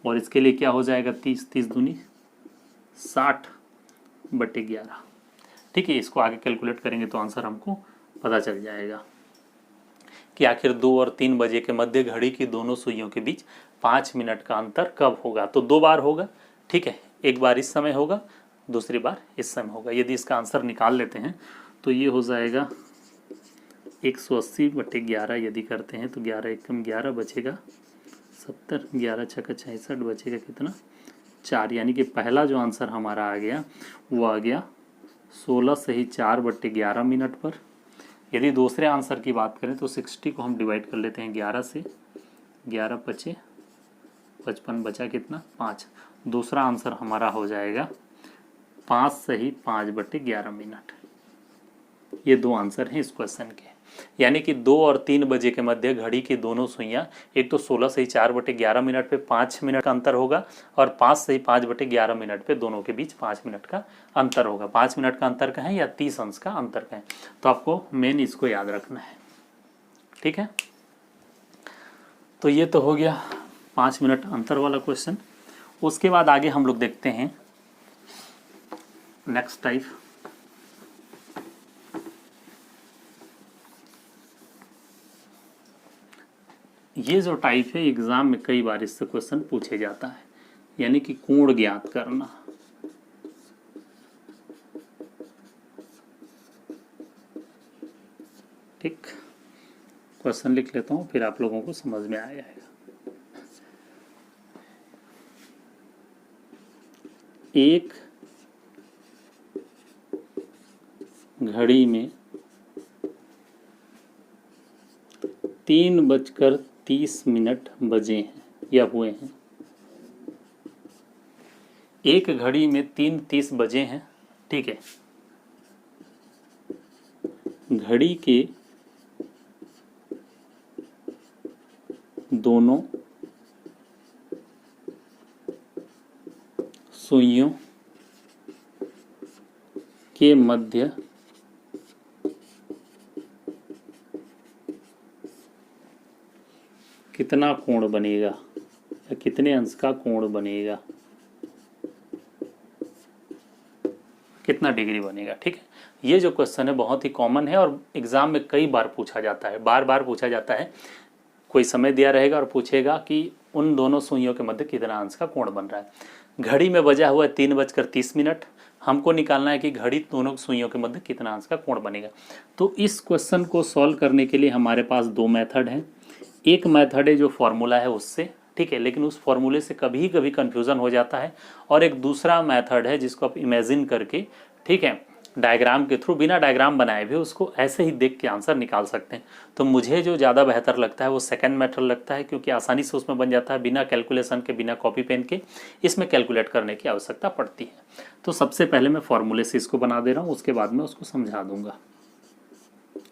और इसके लिए क्या हो जाएगा 30 30 दूनी 60/11। ठीक है, इसको आगे कैलकुलेट करेंगे तो आंसर हमको पता चल जाएगा कि आखिर 2 और 3 बजे के मध्य घड़ी की दोनों सुइयों के बीच 5 मिनट का अंतर कब होगा। तो 2 बार होगा। ठीक है, एक बार इस समय होगा, दूसरी बार इस समय होगा। यदि इसका आंसर निकाल लेते हैं तो ये हो जाएगा 180/11। यदि करते हैं तो 11 एकम 11 बचेगा 70, 11 छक्का 66 बचेगा कितना, 4। यानी कि पहला जो आंसर हमारा आ गया वो आ गया 16 सही 4/11 मिनट पर। यदि दूसरे आंसर की बात करें तो 60 को हम डिवाइड कर लेते हैं 11 से, 11 पचे 55 बचा कितना, 5। दूसरा आंसर हमारा हो जाएगा 5 सही 5/11 मिनट। ये 2 आंसर हैं इस क्वेश्चन के। यानी कि 2 और 3 बजे के मध्य घड़ी की दोनों सुइयां, एक तो 16 सही 4/11 मिनट पे 5 मिनट का अंतर होगा, और 5 सही 5/11 मिनट पे दोनों के बीच 5 मिनट का अंतर होगा। 5 मिनट का अंतर का है या 30 अंश का अंतर का है, तो आपको मेन इसको याद रखना है। ठीक है, तो ये तो हो गया 5 मिनट अंतर वाला क्वेश्चन। उसके बाद आगे हम लोग देखते हैं नेक्स्ट टाइप। ये जो टाइप है एग्जाम में कई बार इससे क्वेश्चन पूछे जाता है, यानी कि कोण ज्ञात करना। ठीक, क्वेश्चन लिख लेता हूँ फिर आप लोगों को समझ में आ जाएगा। एक घड़ी में 3:30 बजे हैं या हुए हैं। एक घड़ी में 3:30 बजे हैं। ठीक है, घड़ी के दोनों सुइयों के मध्य कितना कोण बनेगा या कितने अंश का कोण बनेगा, कितना डिग्री बनेगा। ठीक है, ये जो क्वेश्चन है बहुत ही कॉमन है और एग्जाम में कई बार पूछा जाता है, बार बार पूछा जाता है। कोई समय दिया रहेगा और पूछेगा कि उन दोनों सुइयों के मध्य कितना अंश का कोण बन रहा है। घड़ी में बजा हुआ है 3:30, हमको निकालना है कि घड़ी दोनों सुइयों के मध्य कितना अंश का कोण बनेगा। तो इस क्वेश्चन को सॉल्व करने के लिए हमारे पास दो मेथड हैं। एक मेथड है जो फॉर्मूला है उससे, ठीक है, लेकिन उस फॉर्मूले से कभी कभी कन्फ्यूज़न हो जाता है। और एक दूसरा मेथड है जिसको आप इमेजिन करके, ठीक है, डायग्राम के थ्रू, बिना डायग्राम बनाए भी उसको ऐसे ही देख के आंसर निकाल सकते हैं। तो मुझे जो ज़्यादा बेहतर लगता है वो सेकंड मेथड लगता है, क्योंकि आसानी से उसमें बन जाता है, बिना कैलकुलेशन के, बिना कॉपी पेन के इसमें कैलकुलेट करने की आवश्यकता पड़ती है। तो सबसे पहले मैं फॉर्मूले से इसको बना दे रहा हूँ, उसके बाद में उसको समझा दूंगा।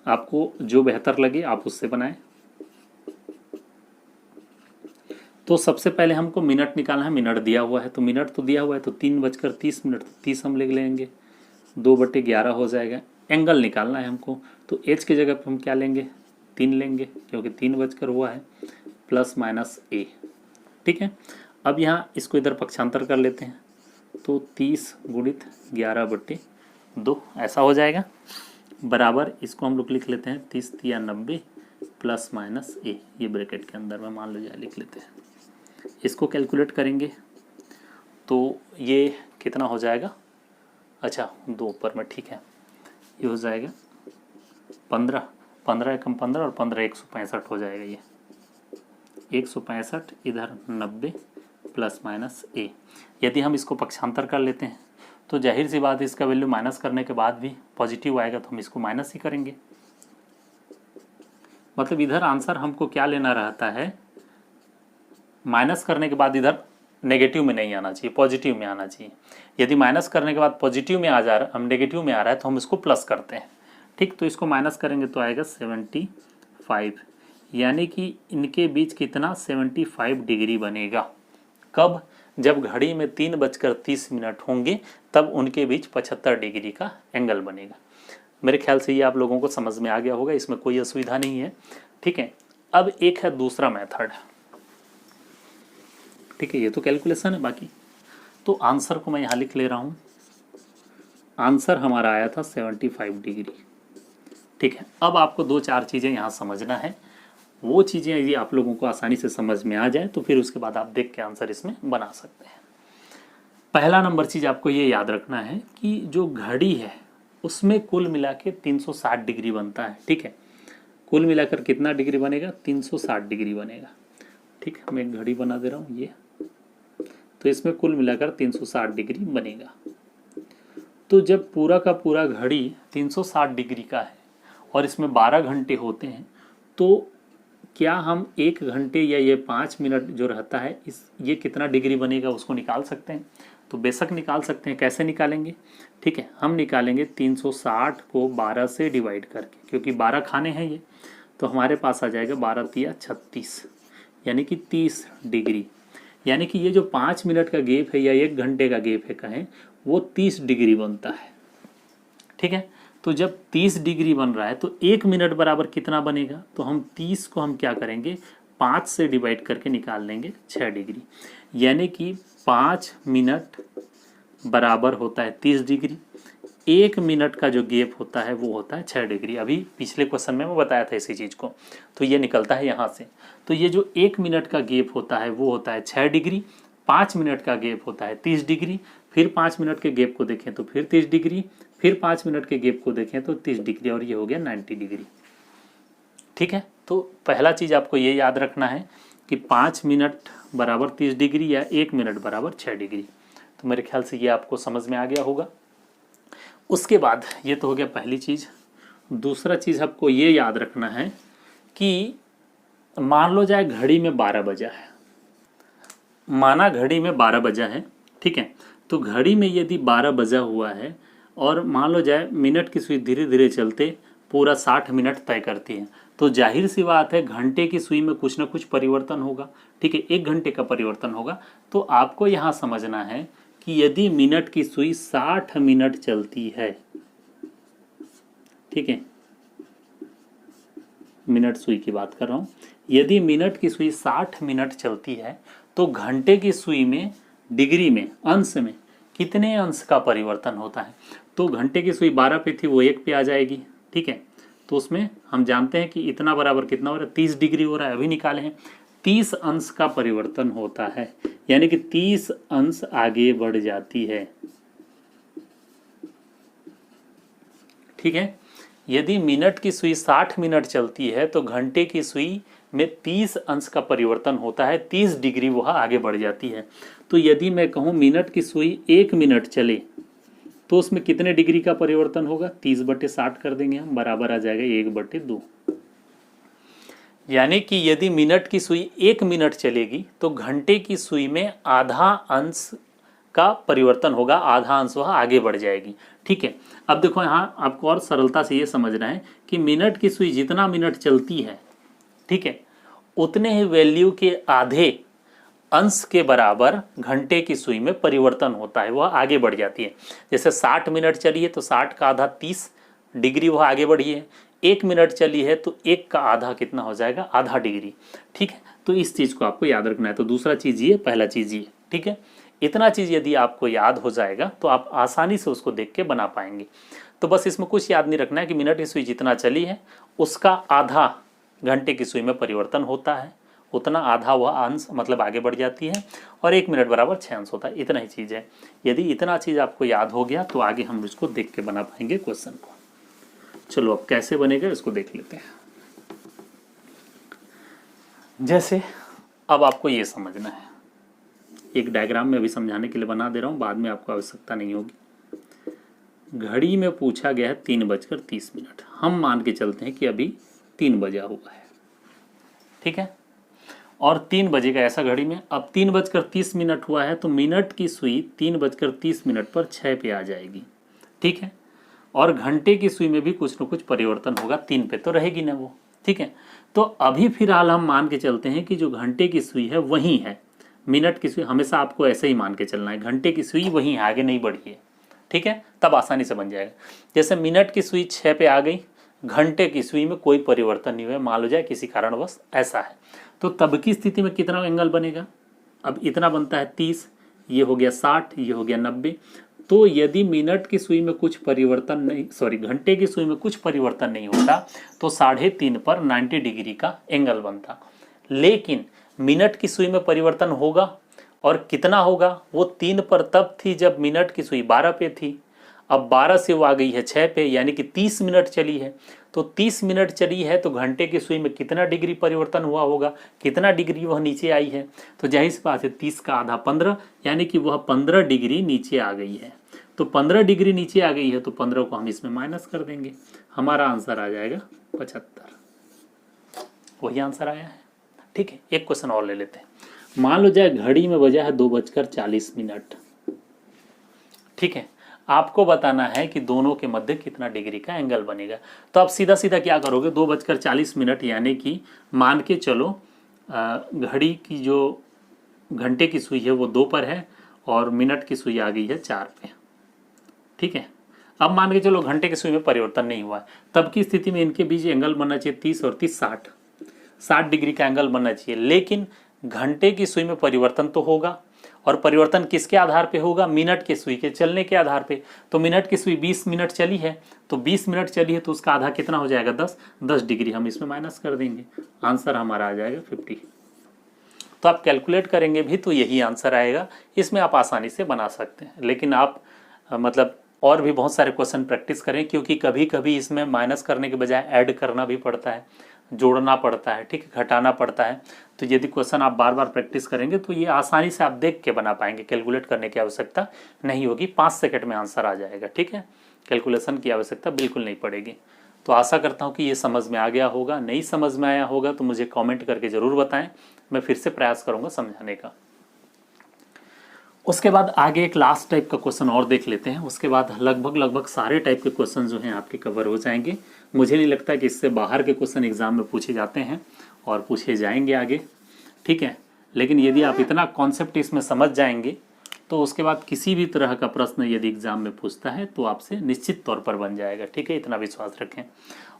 आपको जो बेहतर लगे आप उससे बनाएं। तो सबसे पहले हमको मिनट निकालना है। मिनट दिया हुआ है तो मिनट तो दिया हुआ है, तो 3:30 तो 30 हम लिख लेंगे, 2/11 हो जाएगा। एंगल निकालना है हमको, तो एच की जगह पर हम क्या लेंगे, 3 लेंगे, क्योंकि 3 बजकर हुआ है, प्लस माइनस ए। ठीक है, अब यहाँ इसको इधर पक्षांतर कर लेते हैं, तो 30 गुणित 11/2 ऐसा हो जाएगा, बराबर इसको हम लोग लिख लेते हैं 30 या 90 प्लस माइनस ए, ये ब्रैकेट के अंदर में मान लो जाए लिख लेते हैं। इसको कैलकुलेट करेंगे तो ये कितना हो जाएगा, अच्छा 2 ऊपर में, ठीक है, ये हो जाएगा 15 एकम 15 और 15 165 हो जाएगा। ये 165 इधर 90 प्लस माइनस ए। यदि हम इसको पक्षांतर कर लेते हैं तो जाहिर सी बात है इसका वैल्यू माइनस करने के बाद भी पॉजिटिव आएगा, तो हम इसको माइनस ही करेंगे। मतलब इधर आंसर हमको क्या लेना रहता है, माइनस करने के बाद इधर नेगेटिव में नहीं आना चाहिए, पॉजिटिव में आना चाहिए। यदि माइनस करने के बाद पॉजिटिव में आ जा रहा, हम नेगेटिव में आ रहा है, तो हम इसको प्लस करते हैं। ठीक, तो इसको माइनस करेंगे तो आएगा 75, यानी कि इनके बीच कितना 75 डिग्री बनेगा। कब, जब घड़ी में 3:30 होंगे तब उनके बीच 75 डिग्री का एंगल बनेगा। मेरे ख्याल से ये आप लोगों को समझ में आ गया होगा, इसमें कोई असुविधा नहीं है। ठीक है, अब एक है दूसरा मेथड। ठीक है, ये तो कैलकुलेशन है बाकी। तो आंसर को मैं यहाँ लिख ले रहा हूँ, आंसर हमारा आया था 75 डिग्री। ठीक है, अब आपको 2-4 चीज़ें यहाँ समझना है। वो चीज़ें यदि आप लोगों को आसानी से समझ में आ जाए तो फिर उसके बाद आप देख के आंसर इसमें बना सकते हैं। पहला नंबर चीज़ आपको ये याद रखना है कि जो घड़ी है उसमें कुल मिला के 360 डिग्री बनता है। ठीक है, कुल मिलाकर कितना डिग्री बनेगा, 360 डिग्री बनेगा। ठीक है, मैं एक घड़ी बना दे रहा हूँ ये, तो इसमें कुल मिलाकर 360 डिग्री बनेगा। तो जब पूरा का पूरा घड़ी 360 डिग्री का है और इसमें 12 घंटे होते हैं, तो क्या हम 1 घंटे या ये 5 मिनट जो रहता है ये कितना डिग्री बनेगा उसको निकाल सकते हैं? तो बेशक निकाल सकते हैं। कैसे निकालेंगे? ठीक है, हम निकालेंगे 360 को 12 से डिवाइड करके, क्योंकि 12 खाने हैं ये, तो हमारे पास आ जाएगा 12×3 = 36, यानी कि 30 डिग्री। यानी कि ये जो 5 मिनट का गैप है या 1 घंटे का गैप है कहें, वो 30 डिग्री बनता है। ठीक है, तो जब 30 डिग्री बन रहा है तो 1 मिनट बराबर कितना बनेगा, तो हम 30 को हम क्या करेंगे 5 से डिवाइड करके निकाल लेंगे 6 डिग्री, यानी कि 5 मिनट बराबर होता है 30 डिग्री। 1 मिनट का जो गैप होता है वो होता है 6 डिग्री। अभी पिछले क्वेश्चन में मैं बताया था इसी चीज़ को, तो ये निकलता है यहाँ से। तो ये जो 1 मिनट का गैप होता है वो होता है 6 डिग्री, 5 मिनट का गैप होता है 30 डिग्री, फिर 5 मिनट के गैप को देखें तो फिर 30 डिग्री, फिर 5 मिनट के गैप को देखें तो 30 डिग्री, और ये हो गया 90 डिग्री। ठीक है, तो पहला चीज़ आपको ये याद रखना है कि 5 मिनट बराबर 30 डिग्री या 1 मिनट बराबर 6 डिग्री। तो मेरे ख्याल से ये आपको समझ में आ गया होगा। उसके बाद ये तो हो गया पहली चीज़। दूसरा चीज़ आपको ये याद रखना है कि मान लो जाए घड़ी में 12 बजा है, माना घड़ी में 12 बजा है, ठीक है, तो घड़ी में यदि 12 बजा हुआ है और मान लो जाए मिनट की सुई धीरे धीरे चलते पूरा 60 मिनट तय करती है, तो जाहिर सी बात है घंटे की सुई में कुछ ना कुछ परिवर्तन होगा। ठीक है, 1 घंटे का परिवर्तन होगा। तो आपको यहाँ समझना है कि यदि मिनट की सुई 60 मिनट चलती है, ठीक है, मिनट सुई की बात कर रहा हूँ। यदि मिनट की सुई 60 मिनट चलती है तो घंटे की सुई में डिग्री में अंश में कितने अंश का परिवर्तन होता है। तो घंटे की सुई 12 पे थी, वो 1 पे आ जाएगी। ठीक है, तो उसमें हम जानते हैं कि इतना बराबर कितना हो रहा है, 30 डिग्री हो रहा है, अभी निकाले हैं। 30 अंश का परिवर्तन होता है, यानी कि 30 अंश आगे बढ़ जाती है। ठीक है, यदि मिनट की सुई 60 मिनट चलती है तो घंटे की सुई में 30 अंश का परिवर्तन होता है, 30 डिग्री वह आगे बढ़ जाती है। तो यदि मैं कहूँ मिनट की सुई 1 मिनट चले तो उसमें कितने डिग्री का परिवर्तन होगा, 30/60 कर देंगे हम, बराबर आ जाएगा 1/2। यानी कि यदि मिनट की सुई 1 मिनट चलेगी तो घंटे की सुई में आधा अंश का परिवर्तन होगा, आधा अंश वह आगे बढ़ जाएगी। ठीक है, अब देखो यहाँ आपको और सरलता से ये समझना है कि मिनट की सुई जितना मिनट चलती है, ठीक है, उतने ही वैल्यू के आधे अंश के बराबर घंटे की सुई में परिवर्तन होता है, वह आगे बढ़ जाती है। जैसे 60 मिनट चली है तो 60 का आधा 30 डिग्री वह आगे बढ़ी है। 1 मिनट चली है तो 1 का आधा कितना हो जाएगा, आधा डिग्री। ठीक है, तो इस चीज़ को आपको याद रखना है। तो दूसरा चीज़ ये, पहला चीज़ ये। ठीक है, इतना चीज़ यदि आपको याद हो जाएगा तो आप आसानी से उसको देख के बना पाएंगे। तो बस इसमें कुछ याद नहीं रखना है कि मिनट की सुई जितना चली है उसका आधा घंटे की सुई में परिवर्तन होता है, उतना आधा वह अंश मतलब आगे बढ़ जाती है, और 1 मिनट बराबर 6 अंश होता है। इतना ही चीज़ है। यदि इतना चीज़ आपको याद हो गया तो आगे हम इसको देख के बना पाएंगे क्वेश्चन को। चलो अब कैसे बनेगा इसको देख लेते हैं। जैसे अब आपको ये समझना है, एक डायग्राम में अभी समझाने के लिए बना दे रहा हूँ, बाद में आपको आवश्यकता नहीं होगी। घड़ी में पूछा गया है 3:30, हम मान के चलते हैं कि अभी 3 बजा हुआ है। ठीक है, और 3 बजेगा ऐसा घड़ी में। अब 3:30 हुआ है तो मिनट की सुई 3:30 पर 6 पे आ जाएगी। ठीक है, और घंटे की सुई में भी कुछ न कुछ परिवर्तन होगा, 3 पे तो रहेगी ना वो। ठीक है, तो अभी फिलहाल हम मान के चलते हैं कि जो घंटे की सुई है वही है, मिनट की सुई हमेशा आपको ऐसे ही मान के चलना है, घंटे की सुई वही है, आगे नहीं बढ़ी है। ठीक है, तब आसानी से बन जाएगा। जैसे मिनट की सुई 6 पे आ गई, घंटे की सुई में कोई परिवर्तन नहीं हुआ, मान लो जाए किसी कारणवश ऐसा है, तो तब की स्थिति में कितना एंगल बनेगा। अब इतना बनता है 30, ये हो गया 60, ये हो गया 90। तो यदि मिनट की सुई में कुछ परिवर्तन नहीं, सॉरी घंटे की सुई में कुछ परिवर्तन नहीं होता तो 3.5 पर 90 डिग्री का एंगल बनता। लेकिन मिनट की सुई में परिवर्तन होगा, और कितना होगा, वो 3 पर तब थी जब मिनट की सुई 12 पे थी। अब 12 से वो आ गई है 6 पे, यानी कि 30 मिनट चली है। तो 30 मिनट चली है तो घंटे की सुई में कितना डिग्री परिवर्तन हुआ होगा, कितना डिग्री वह नीचे आई है। तो जाहिर सी बात है 30 का आधा 15, यानी कि वह 15 डिग्री नीचे आ गई है। तो 15 डिग्री नीचे आ गई है तो 15 को हम इसमें माइनस कर देंगे, हमारा आंसर आ जाएगा 75। वही आंसर आया है। ठीक है, एक क्वेश्चन और ले लेते हैं। मान लो जाए घड़ी में बजा है 2:40। ठीक है, आपको बताना है कि दोनों के मध्य कितना डिग्री का एंगल बनेगा। तो आप सीधा सीधा क्या करोगे, 2:40 यानी कि मान के चलो घड़ी की जो घंटे की सुई है वो 2 पर है और मिनट की सुई आ गई है 4 पे। ठीक है, अब मान के चलो घंटे की सुई में परिवर्तन नहीं हुआ है, तब की स्थिति में इनके बीच एंगल बनना चाहिए 30 और 30 60 डिग्री का एंगल बनना चाहिए। लेकिन घंटे की सुई में परिवर्तन तो होगा, और परिवर्तन किसके आधार पे होगा, मिनट की सुई के चलने के आधार पे। तो मिनट की सुई 20 मिनट चली है, तो 20 मिनट चली है तो उसका आधा कितना हो जाएगा, 10 डिग्री हम इसमें माइनस कर देंगे, आंसर हमारा आ जाएगा 50। तो आप कैलकुलेट करेंगे भी तो यही आंसर आएगा। इसमें आप आसानी से बना सकते हैं, लेकिन आप मतलब और भी बहुत सारे क्वेश्चन प्रैक्टिस करें, क्योंकि कभी कभी इसमें माइनस करने के बजाय ऐड करना भी पड़ता है, जोड़ना पड़ता है, ठीक है, घटाना पड़ता है। तो यदि क्वेश्चन आप बार बार प्रैक्टिस करेंगे तो ये आसानी से आप देख के बना पाएंगे, कैलकुलेट करने की आवश्यकता नहीं होगी, 5 सेकंड में आंसर आ जाएगा। ठीक है, कैलकुलेशन की आवश्यकता बिल्कुल नहीं पड़ेगी। तो आशा करता हूँ कि ये समझ में आ गया होगा। नहीं समझ में आया होगा तो मुझे कमेंट करके ज़रूर बताएं, मैं फिर से प्रयास करूँगा समझाने का। उसके बाद आगे एक लास्ट टाइप का क्वेश्चन और देख लेते हैं, उसके बाद लगभग सारे टाइप के क्वेश्चन जो हैं आपके कवर हो जाएंगे। मुझे नहीं लगता कि इससे बाहर के क्वेश्चन एग्जाम में पूछे जाते हैं और पूछे जाएंगे आगे। ठीक है, लेकिन यदि आप इतना कॉन्सेप्ट इसमें समझ जाएंगे तो उसके बाद किसी भी तरह का प्रश्न यदि एग्जाम में पूछता है तो आपसे निश्चित तौर पर बन जाएगा, ठीक है, इतना विश्वास रखें।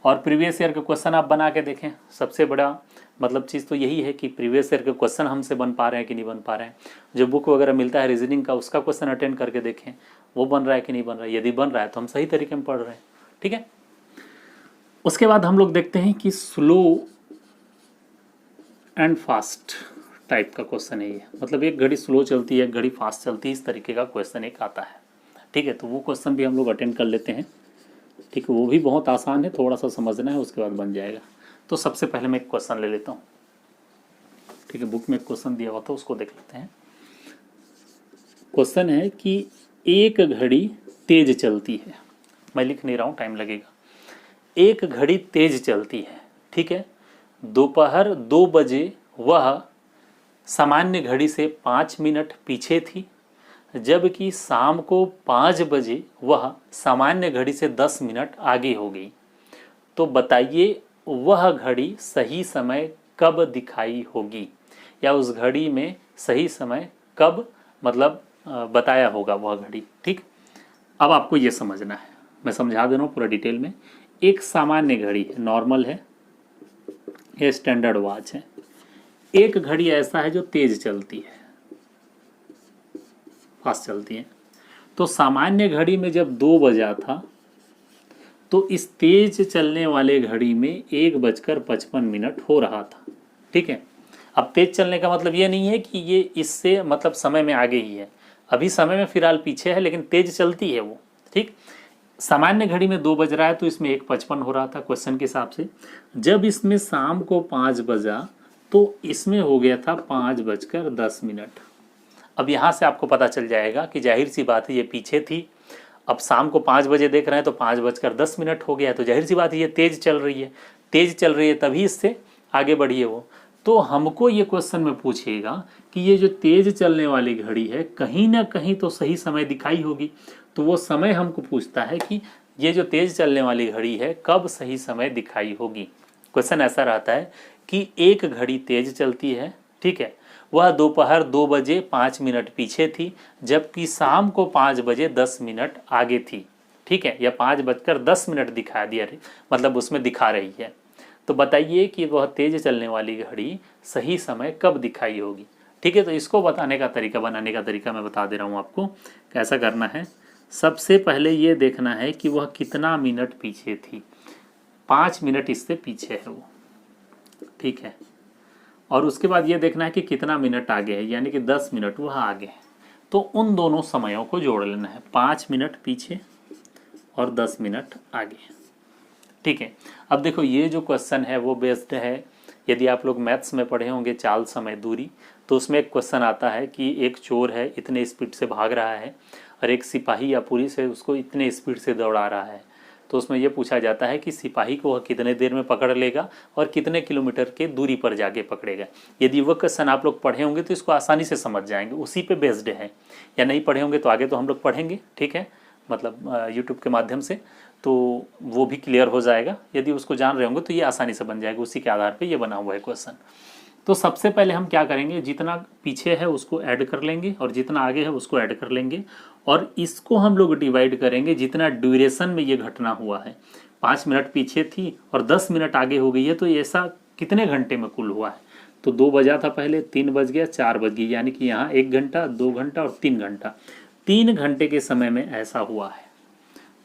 और प्रीवियस ईयर के क्वेश्चन आप बना के देखें, सबसे बड़ा मतलब चीज़ तो यही है कि प्रीवियस ईयर के क्वेश्चन हमसे बन पा रहे हैं कि नहीं बन पा रहे हैं। जो बुक वगैरह मिलता है रीजनिंग का, उसका क्वेश्चन अटेंड करके देखें वो बन रहा है कि नहीं बन रहा है। यदि बन रहा है तो हम सही तरीके में पढ़ रहे हैं, ठीक है। उसके बाद हम लोग देखते हैं कि स्लो एंड फास्ट टाइप का क्वेश्चन है ये, मतलब एक घड़ी स्लो चलती है एक घड़ी फास्ट चलती है, इस तरीके का क्वेश्चन एक आता है, ठीक है। तो वो क्वेश्चन भी हम लोग अटेंड कर लेते हैं, ठीक है। वो भी बहुत आसान है, थोड़ा सा समझना है उसके बाद बन जाएगा। तो सबसे पहले मैं एक क्वेश्चन ले लेता हूँ, ठीक है। बुक में एक क्वेश्चन दिया हुआ था उसको देख लेते हैं। क्वेश्चन है कि एक घड़ी तेज चलती है, मैं लिख नहीं रहा हूँ टाइम लगेगा। एक घड़ी तेज चलती है, ठीक है। दोपहर 2 बजे वह सामान्य घड़ी से 5 मिनट पीछे थी, जबकि शाम को 5 बजे वह सामान्य घड़ी से 10 मिनट आगे हो गई। तो बताइए वह घड़ी सही समय कब दिखाई होगी, या उस घड़ी में सही समय कब मतलब बताया होगा वह घड़ी, ठीक। अब आपको ये समझना है, मैं समझा दे रहा हूँ पूरा डिटेल में। एक सामान्य घड़ी है, नॉर्मल है, ये स्टैंडर्ड वॉच है। एक घड़ी ऐसा है जो तेज चलती है, फास्ट चलती है। तो सामान्य घड़ी में जब 2 बजा था तो इस तेज चलने वाले घड़ी में 1:55 हो रहा था, ठीक है। अब तेज चलने का मतलब ये नहीं है कि ये इससे मतलब समय में आगे ही है, अभी समय में फिलहाल पीछे है, लेकिन तेज चलती है वो, ठीक। सामान्य घड़ी में 2 बज रहा है तो इसमें 1:55 हो रहा था क्वेश्चन के हिसाब से। जब इसमें शाम को 5 बजा तो इसमें हो गया था 5:10। अब यहाँ से आपको पता चल जाएगा कि जाहिर सी बात है ये पीछे थी, अब शाम को 5 बजे देख रहे हैं तो 5:10 हो गया, तो जाहिर सी बात है ये तेज चल रही है, तेज चल रही है तभी इससे आगे बढ़ी है वो। तो हमको ये क्वेश्चन में पूछेगा कि ये जो तेज चलने वाली घड़ी है कहीं ना कहीं तो सही समय दिखाई होगी, तो वो समय हमको पूछता है कि ये जो तेज चलने वाली घड़ी है कब सही समय दिखाई होगी। क्वेश्चन ऐसा रहता है कि एक घड़ी तेज चलती है, ठीक है, वह दोपहर 2 बजे 5 मिनट पीछे थी, जबकि शाम को 5 बजे 10 मिनट आगे थी, ठीक है, या 5:10 दिखा दिया मतलब उसमें दिखा रही है। तो बताइए कि वह तेज चलने वाली घड़ी सही समय कब दिखाई होगी, ठीक है। तो इसको बताने का तरीका, बनाने का तरीका मैं बता दे रहा हूँ आपको कैसा करना है। सबसे पहले ये देखना है कि वह कितना मिनट पीछे थी, 5 मिनट इससे पीछे है वो, ठीक है। और उसके बाद ये देखना है कि कितना मिनट आगे है, यानी कि 10 मिनट वह आगे है। तो उन दोनों समयों को जोड़ लेना है, 5 मिनट पीछे और 10 मिनट आगे, ठीक है। अब देखो ये जो क्वेश्चन है वो बेस्ड है, यदि आप लोग मैथ्स में पढ़े होंगे चाल समय दूरी, तो उसमें एक क्वेश्चन आता है कि एक चोर है इतने स्पीड से भाग रहा है और एक सिपाही या पुलिस है उसको इतने स्पीड से दौड़ा रहा है। तो उसमें यह पूछा जाता है कि सिपाही को वह कितने देर में पकड़ लेगा और कितने किलोमीटर के दूरी पर जाके पकड़ेगा। यदि वह क्वेश्चन आप लोग पढ़े होंगे तो इसको आसानी से समझ जाएंगे, उसी पे बेस्ड है। या नहीं पढ़े होंगे तो आगे तो हम लोग पढ़ेंगे, ठीक है, मतलब यूट्यूब के माध्यम से, तो वो भी क्लियर हो जाएगा। यदि उसको जान रहे होंगे तो ये आसानी से बन जाएगा, उसी के आधार पर ये बना हुआ है क्वेश्चन। तो सबसे पहले हम क्या करेंगे, जितना पीछे है उसको ऐड कर लेंगे और जितना आगे है उसको ऐड कर लेंगे, और इसको हम लोग डिवाइड करेंगे जितना ड्यूरेशन में ये घटना हुआ है। 5 मिनट पीछे थी और 10 मिनट आगे हो गई है, तो ऐसा कितने घंटे में कुल हुआ है। तो 2 बजा था पहले, 3 बज गया, 4 बज गई, यानी कि यहाँ 1 घंटा, 2 घंटा और 3 घंटा, 3 घंटे के समय में ऐसा हुआ है।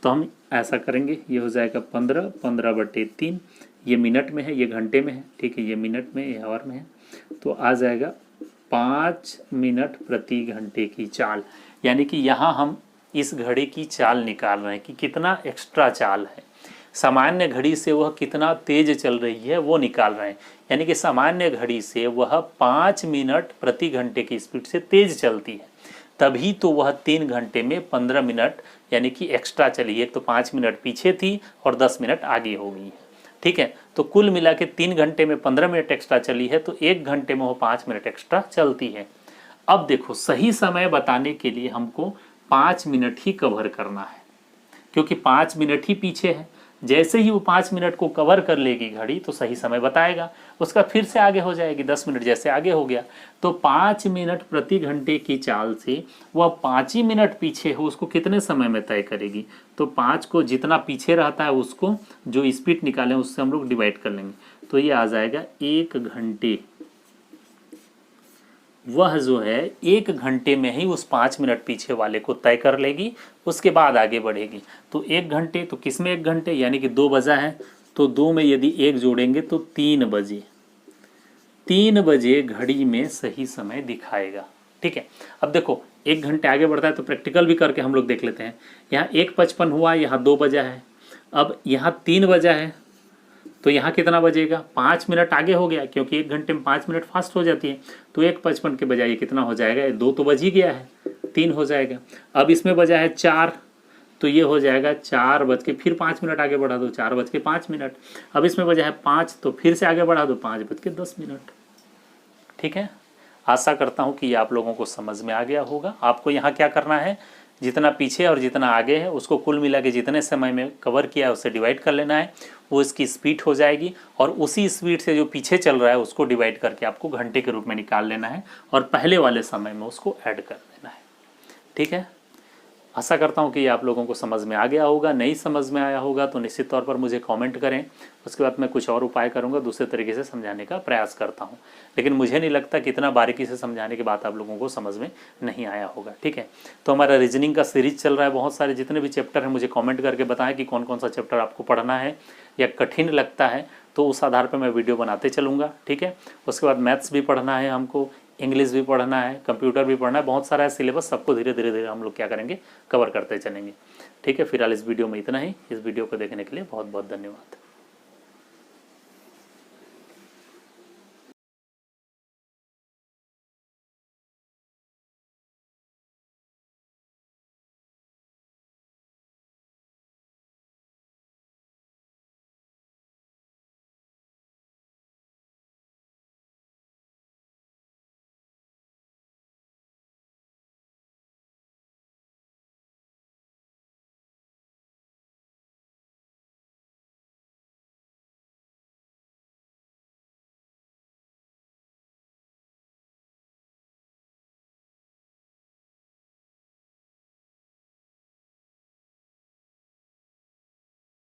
तो हम ऐसा करेंगे, ये हो जाएगा 15/3, ये मिनट में है, ये घंटे में है, ठीक है, ये मिनट में, ये आवर में है, तो आ जाएगा 5 मिनट प्रति घंटे की चाल। यानी कि यहाँ हम इस घड़ी की चाल निकाल रहे हैं कि कितना एक्स्ट्रा चाल है, सामान्य घड़ी से वह कितना तेज चल रही है वो निकाल रहे हैं। यानी कि सामान्य घड़ी से वह 5 मिनट प्रति घंटे की स्पीड से तेज चलती है, तभी तो वह 3 घंटे में 15 मिनट यानी कि एक्स्ट्रा चली है। एक तो 5 मिनट पीछे थी और 10 मिनट आगे हो गई है, ठीक है। तो कुल मिला के 3 घंटे में 15 मिनट एक्स्ट्रा चली है, तो 1 घंटे में वो 5 मिनट एक्स्ट्रा चलती है। अब देखो सही समय बताने के लिए हमको 5 मिनट ही कवर करना है, क्योंकि 5 मिनट ही पीछे है। जैसे ही वो 5 मिनट को कवर कर लेगी घड़ी तो सही समय बताएगा, उसका फिर से आगे हो जाएगी, 10 मिनट जैसे आगे हो गया। तो 5 मिनट प्रति घंटे की चाल से वह 5 ही मिनट पीछे हो उसको कितने समय में तय करेगी। तो 5 को जितना पीछे रहता है उसको जो स्पीड निकालें उससे हम लोग डिवाइड कर लेंगे, तो ये आ जाएगा 1 घंटे। वह जो है 1 घंटे में ही उस 5 मिनट पीछे वाले को तय कर लेगी, उसके बाद आगे बढ़ेगी। तो 1 घंटे, तो किस में 1 घंटे, यानी कि 2 बजा है, तो 2 में यदि 1 जोड़ेंगे तो 3 बजे। 3 बजे घड़ी में सही समय दिखाएगा। ठीक है, अब देखो 1 घंटे आगे बढ़ता है तो प्रैक्टिकल भी करके हम लोग देख लेते हैं। यहाँ 1:55 हुआ, यहाँ 2 बजा है, अब यहाँ 3 बजा है, तो यहाँ कितना बजेगा, 5 मिनट आगे हो गया, क्योंकि 1 घंटे में 5 मिनट फास्ट हो जाती है। तो 1:55 के बजाय कितना हो जाएगा, 2 तो बज ही गया है, 3 हो जाएगा। अब इसमें बजा है 4, तो ये हो जाएगा 4 बज के, फिर 5 मिनट आगे बढ़ा दो, 4:05। अब इसमें बजा है 5, तो फिर से आगे बढ़ा दो, 5:10। ठीक है, आशा करता हूँ कि ये आप लोगों को समझ में आ गया होगा। आपको यहाँ क्या करना है, जितना पीछे और जितना आगे है उसको कुल मिला के जितने समय में कवर किया है उससे डिवाइड कर लेना है, वो इसकी स्पीड हो जाएगी। और उसी स्पीड से जो पीछे चल रहा है उसको डिवाइड करके आपको घंटे के रूप में निकाल लेना है और पहले वाले समय में उसको ऐड कर देना है। ठीक है, आशा करता हूँ कि ये आप लोगों को समझ में आ गया होगा। नहीं समझ में आया होगा तो निश्चित तौर पर मुझे कमेंट करें, उसके बाद मैं कुछ और उपाय करूँगा, दूसरे तरीके से समझाने का प्रयास करता हूँ। लेकिन मुझे नहीं लगता कि इतना बारीकी से समझाने के बाद आप लोगों को समझ में नहीं आया होगा। ठीक है, तो हमारा रीजनिंग का सीरीज चल रहा है, बहुत सारे जितने भी चैप्टर हैं मुझे कॉमेंट करके बताएं कि कौन कौन सा चैप्टर आपको पढ़ना है या कठिन लगता है, तो उस आधार पर मैं वीडियो बनाते चलूँगा। ठीक है, उसके बाद मैथ्स भी पढ़ना है हमको, इंग्लिश भी पढ़ना है, कंप्यूटर भी पढ़ना है, बहुत सारा है सिलेबस, सबको धीरे धीरे हम लोग क्या करेंगे, कवर करते चलेंगे। ठीक है, फिलहाल इस वीडियो में इतना ही। इस वीडियो को देखने के लिए बहुत बहुत धन्यवाद।